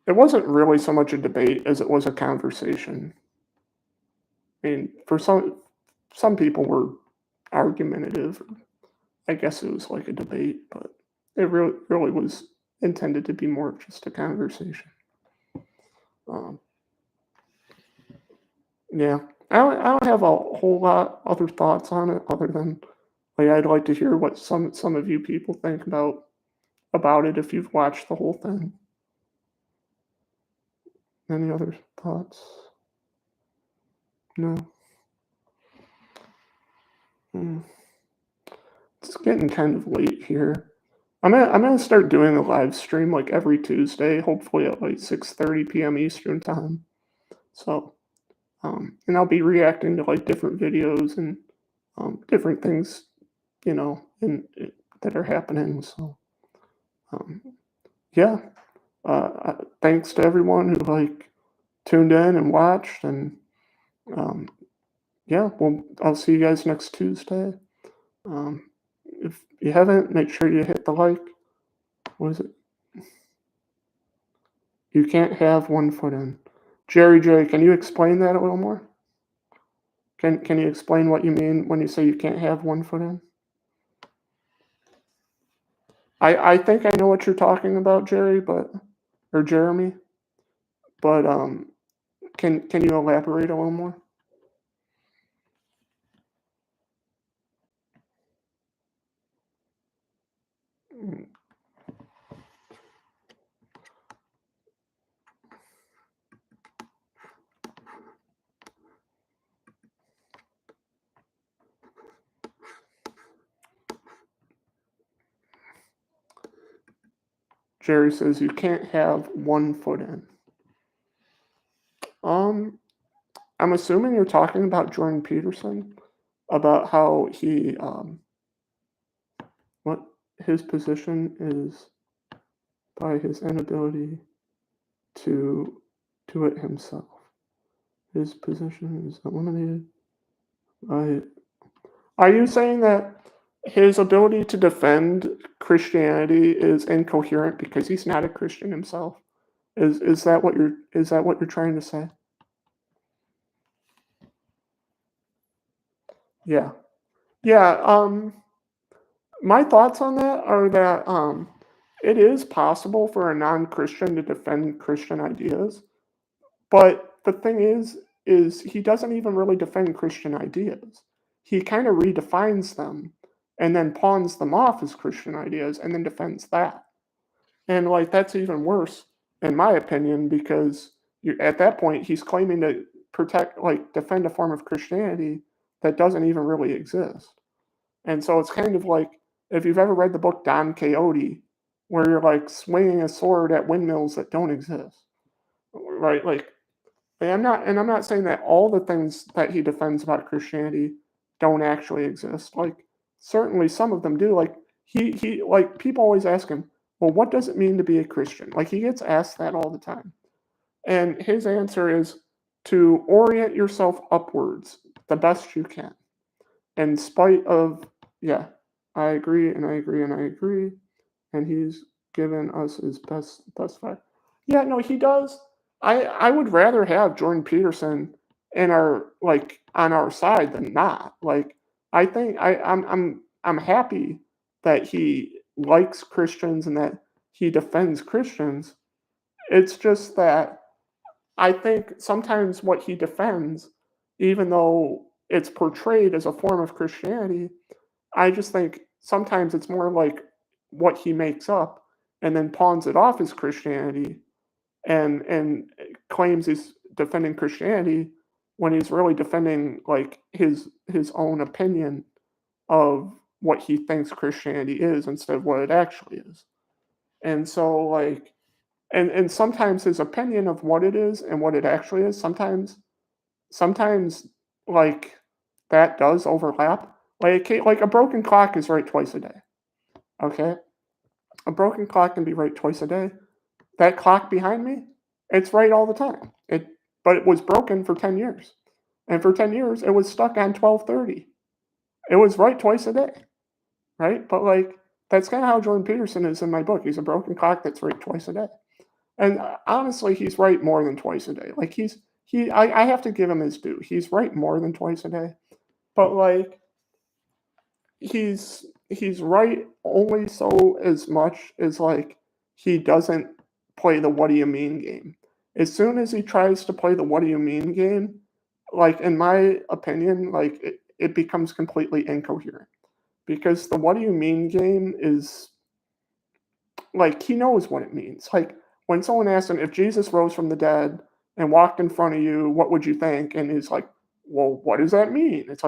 It wasn't really so much a debate as it was a conversation. I mean, for some people were argumentative. I guess it was like a debate, but it really was intended to be more of just a conversation. Um, yeah, I don't have a whole lot other thoughts on it other than like I'd like to hear what some of you people think about it if you've watched the whole thing. Any other thoughts? No. Hmm. It's getting kind of late here. I'm gonna start doing a live stream like every Tuesday, hopefully at like 6:30 p.m. Eastern time. So, and I'll be reacting to like different videos and different things, that are happening. So, um, yeah, thanks to everyone who tuned in and watched, and um, yeah, well, I'll see you guys next Tuesday. If you haven't, make sure you hit the like. What is it? You can't have one foot in. Jerry J, can you explain that a little more? Can you explain what you mean when you say you can't have one foot in? I think I know what you're talking about, Jerry, or Jeremy, but can you elaborate a little more? Mm, Jerry says you can't have one foot in. Um, I'm assuming you're talking about Jordan Peterson, about how what his position is by his inability to do it himself. His position is eliminated by. Are you saying that his ability to defend Christianity is incoherent because he's not a Christian himself? Is that what you're trying to say? Yeah. Yeah, my thoughts on that are that it is possible for a non-Christian to defend Christian ideas, but the thing is he doesn't even really defend Christian ideas. He kind of redefines them and then pawns them off as Christian ideas and then defends that. And that's even worse, in my opinion, because at that point he's claiming to defend a form of Christianity that doesn't even really exist. And so it's kind of like if you've ever read the book Don Quixote, where you're swinging a sword at windmills that don't exist, right? And I'm not saying that all the things that he defends about Christianity don't actually exist. Certainly some of them do. People always ask him, well, what does it mean to be a Christian? He gets asked that all the time. And his answer is to orient yourself upwards the best you can. In spite of, yeah, I agree and I agree and I agree. And he's given us his best thus far. Yeah, no, he does. I would rather have Jordan Peterson in our on our side than not. I think I'm happy that he likes Christians and that he defends Christians. It's just that I think sometimes what he defends, even though it's portrayed as a form of Christianity, I just think sometimes it's more like what he makes up and then pawns it off as Christianity and claims he's defending Christianity when he's really defending his own opinion of what he thinks Christianity is instead of what it actually is. And so and sometimes his opinion of what it is and what it actually is, sometimes like that does overlap. Like a broken clock is right twice a day. Okay? A broken clock can be right twice a day. That clock behind me, it's right all the time. But it was broken for 10 years. And for 10 years it was stuck on 12:30. It was right twice a day, right? But that's kind of how Jordan Peterson is in my book. He's a broken clock that's right twice a day. And honestly, he's right more than twice a day. I have to give him his due. He's right more than twice a day. But he's right only so as much as he doesn't play the what do you mean game. As soon as he tries to play the what do you mean game, in my opinion, it becomes completely incoherent. Because the what do you mean game is he knows what it means. When someone asks him if Jesus rose from the dead and walked in front of you, what would you think? And he's like, well, what does that mean? It's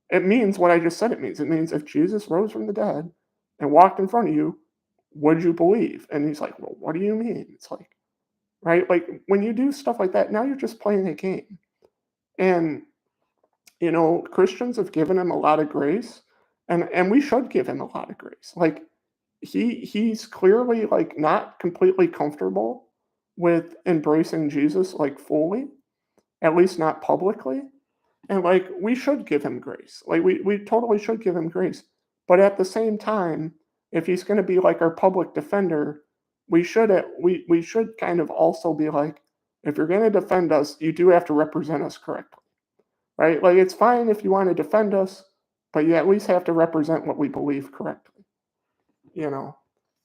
it means what I just said it means. It means if Jesus rose from the dead and walked in front of you, would you believe? And he's like, well, what do you mean? It's right? When you do stuff like that, now you're just playing a game. And Christians have given him a lot of grace, and we should give him a lot of grace. Like he's clearly like not completely comfortable with embracing Jesus like fully, at least not publicly. And like we should give him grace. Like we totally should give him grace. But at the same time, if he's going to be like our public defender, we should kind of also be like, if you're going to defend us, you do have to represent us correctly, right? Like it's fine if you want to defend us, but you at least have to represent what we believe correctly, you know.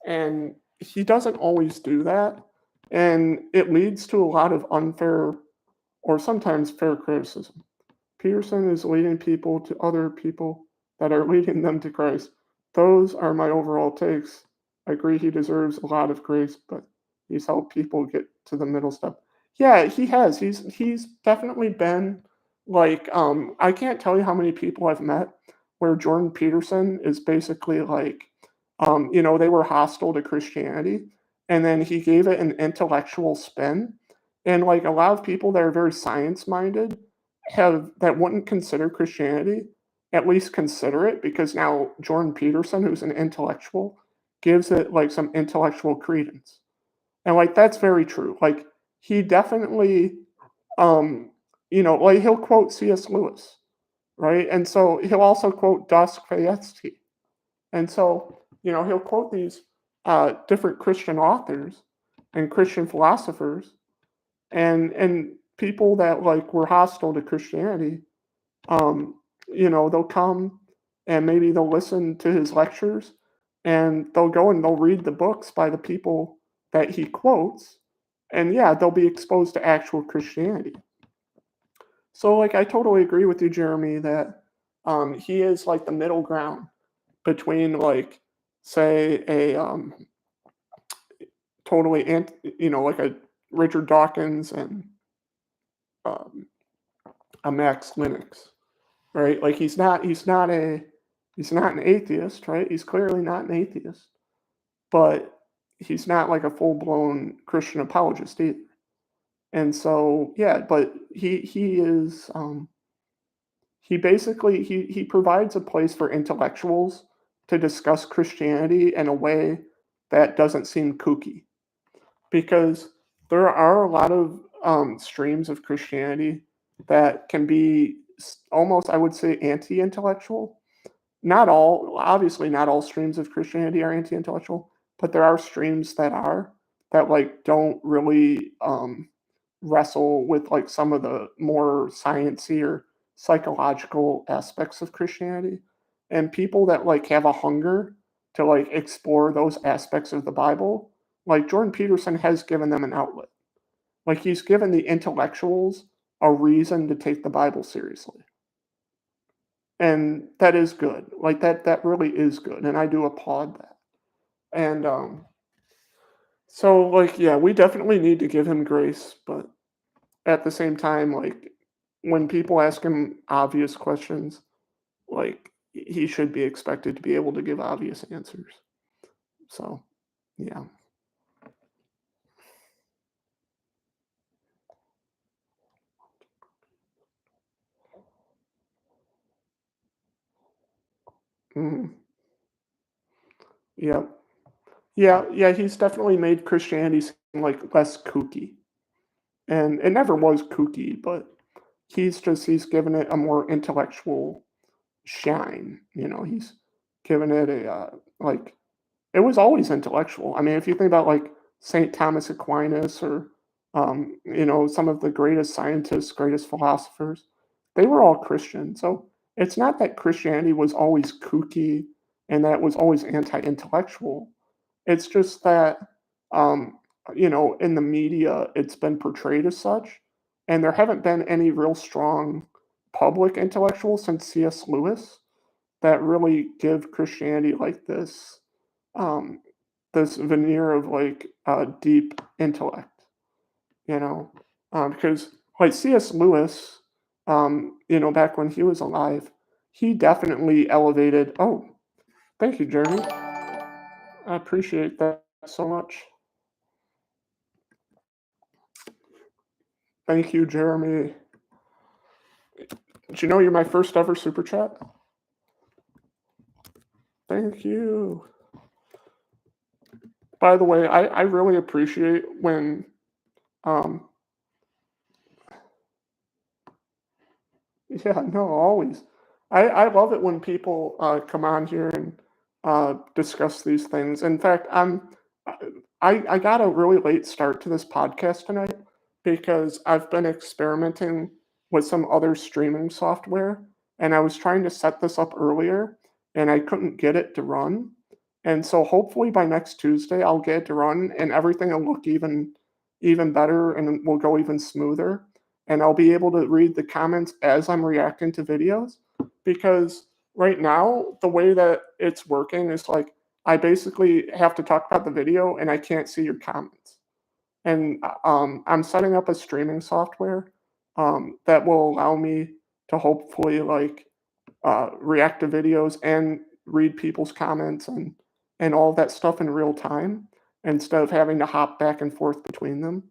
And he doesn't always do that, and it leads to a lot of unfair or sometimes fair criticism. Peterson is leading people to other people that are leading them to Christ. Those are my overall takes. I agree he deserves a lot of grace, but he's helped people get to the middle step. Yeah, he has. He's definitely been like I can't tell you how many people I've met where Jordan Peterson is basically like they were hostile to Christianity and then he gave it an intellectual spin. And like a lot of people that are very science minded have that wouldn't consider Christianity, at least consider it because now Jordan Peterson, who's an intellectual, gives it like some intellectual credence. And like that's very true. Like he definitely like he'll quote C.S. Lewis, right? And so he'll also quote Dostoevsky. And so, he'll quote these different Christian authors and Christian philosophers and people that like were hostile to Christianity, they'll come and maybe they'll listen to his lectures and they'll go and they'll read the books by the people that he quotes. And yeah, they'll be exposed to actual Christianity. So, like, I totally agree with you, Jeremy, that he is like the middle ground between, like, say, a totally, like a Richard Dawkins and um, a Max Linux, right? Like he's not an atheist, right? He's clearly not an atheist, but he's not like a full blown Christian apologist either. And so yeah, but he is he basically he provides a place for intellectuals to discuss Christianity in a way that doesn't seem kooky because there are a lot of streams of Christianity that can be almost, I would say, anti-intellectual. Not all, obviously, not all streams of Christianity are anti-intellectual, but there are streams that like don't really wrestle with like some of the more sciencey or psychological aspects of Christianity, and people that like have a hunger to like explore those aspects of the Bible. Like Jordan Peterson has given them an outlet. Like he's given the intellectuals a reason to take the Bible seriously. And that is good. Like that really is good. And I do applaud that. And so like yeah, we definitely need to give him grace, but at the same time, like when people ask him obvious questions, like he should be expected to be able to give obvious answers. So yeah. Mhm. Yeah. Yeah, he's definitely made Christianity seem like less kooky. And it never was kooky, but he's given it a more intellectual shine. He's given it a like it was always intellectual. I mean, if you think about like Saint Thomas Aquinas or some of the greatest scientists, greatest philosophers, they were all Christian. So it's not that Christianity was always kooky and that it was always anti-intellectual. It's just that um, in the media it's been portrayed as such, and there haven't been any real strong public intellectuals since C.S. Lewis that really give Christianity like um, this veneer of like deep intellect, you know, because like C.S. Lewis, back when he was alive, he definitely elevated. Oh, thank you, Jeremy. I appreciate that so much. Thank you, Jeremy. Did you know you're my first ever super chat? Thank you. By the way, I really appreciate when um yeah, no, always. I love it when people come on here and discuss these things. In fact, I I got a really late start to this podcast tonight because I've been experimenting with some other streaming software, and I was trying to set this up earlier, and I couldn't get it to run. And so hopefully by next Tuesday I'll get it to run, and everything will look even better, and it will go even smoother, and I'll be able to read the comments as I'm reacting to videos. Because right now, the way that it's working is like I basically have to talk about the video and I can't see your comments. And I'm setting up a streaming software that will allow me to hopefully like react to videos and read people's comments and all that stuff in real time instead of having to hop back and forth between them.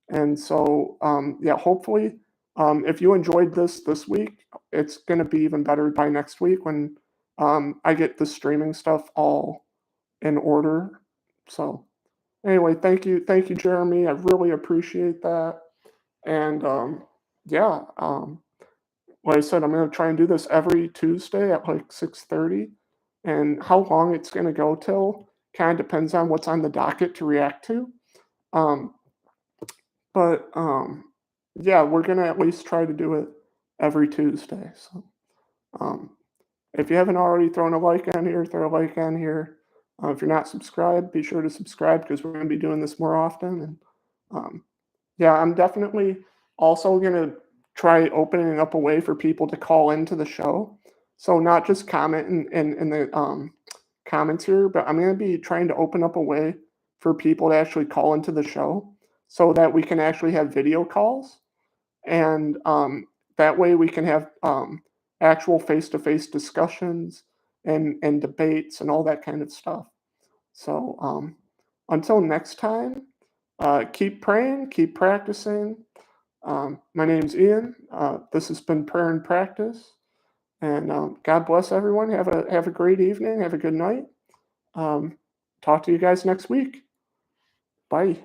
And so, yeah, hopefully, if you enjoyed this week, it's going to be even better by next week when I get the streaming stuff all in order. So, anyway, thank you, Jeremy. I really appreciate that. And yeah, like I said, I'm going to try and do this every Tuesday at like 6:30. And how long it's going to go till kind of depends on what's on the docket to react to. Um, But, yeah, we're gonna at least try to do it every Tuesday, so, um, if you haven't already thrown a like on here, throw a like on here. If you're not subscribed, be sure to subscribe because we're gonna be doing this more often, and, um, yeah, I'm definitely also gonna try opening up a way for people to call into the show. So not just comment in the, comments here, but I'm gonna be trying to open up a way for people to actually call into the show so that we can actually have video calls, and, that way we can have, actual face-to-face discussions and debates and all that kind of stuff. So, until next time, keep praying, keep practicing. My name's Ian. This has been Prayer and Practice, and God bless everyone. Have a great evening. Have a good night. Um, talk to you guys next week. Bye.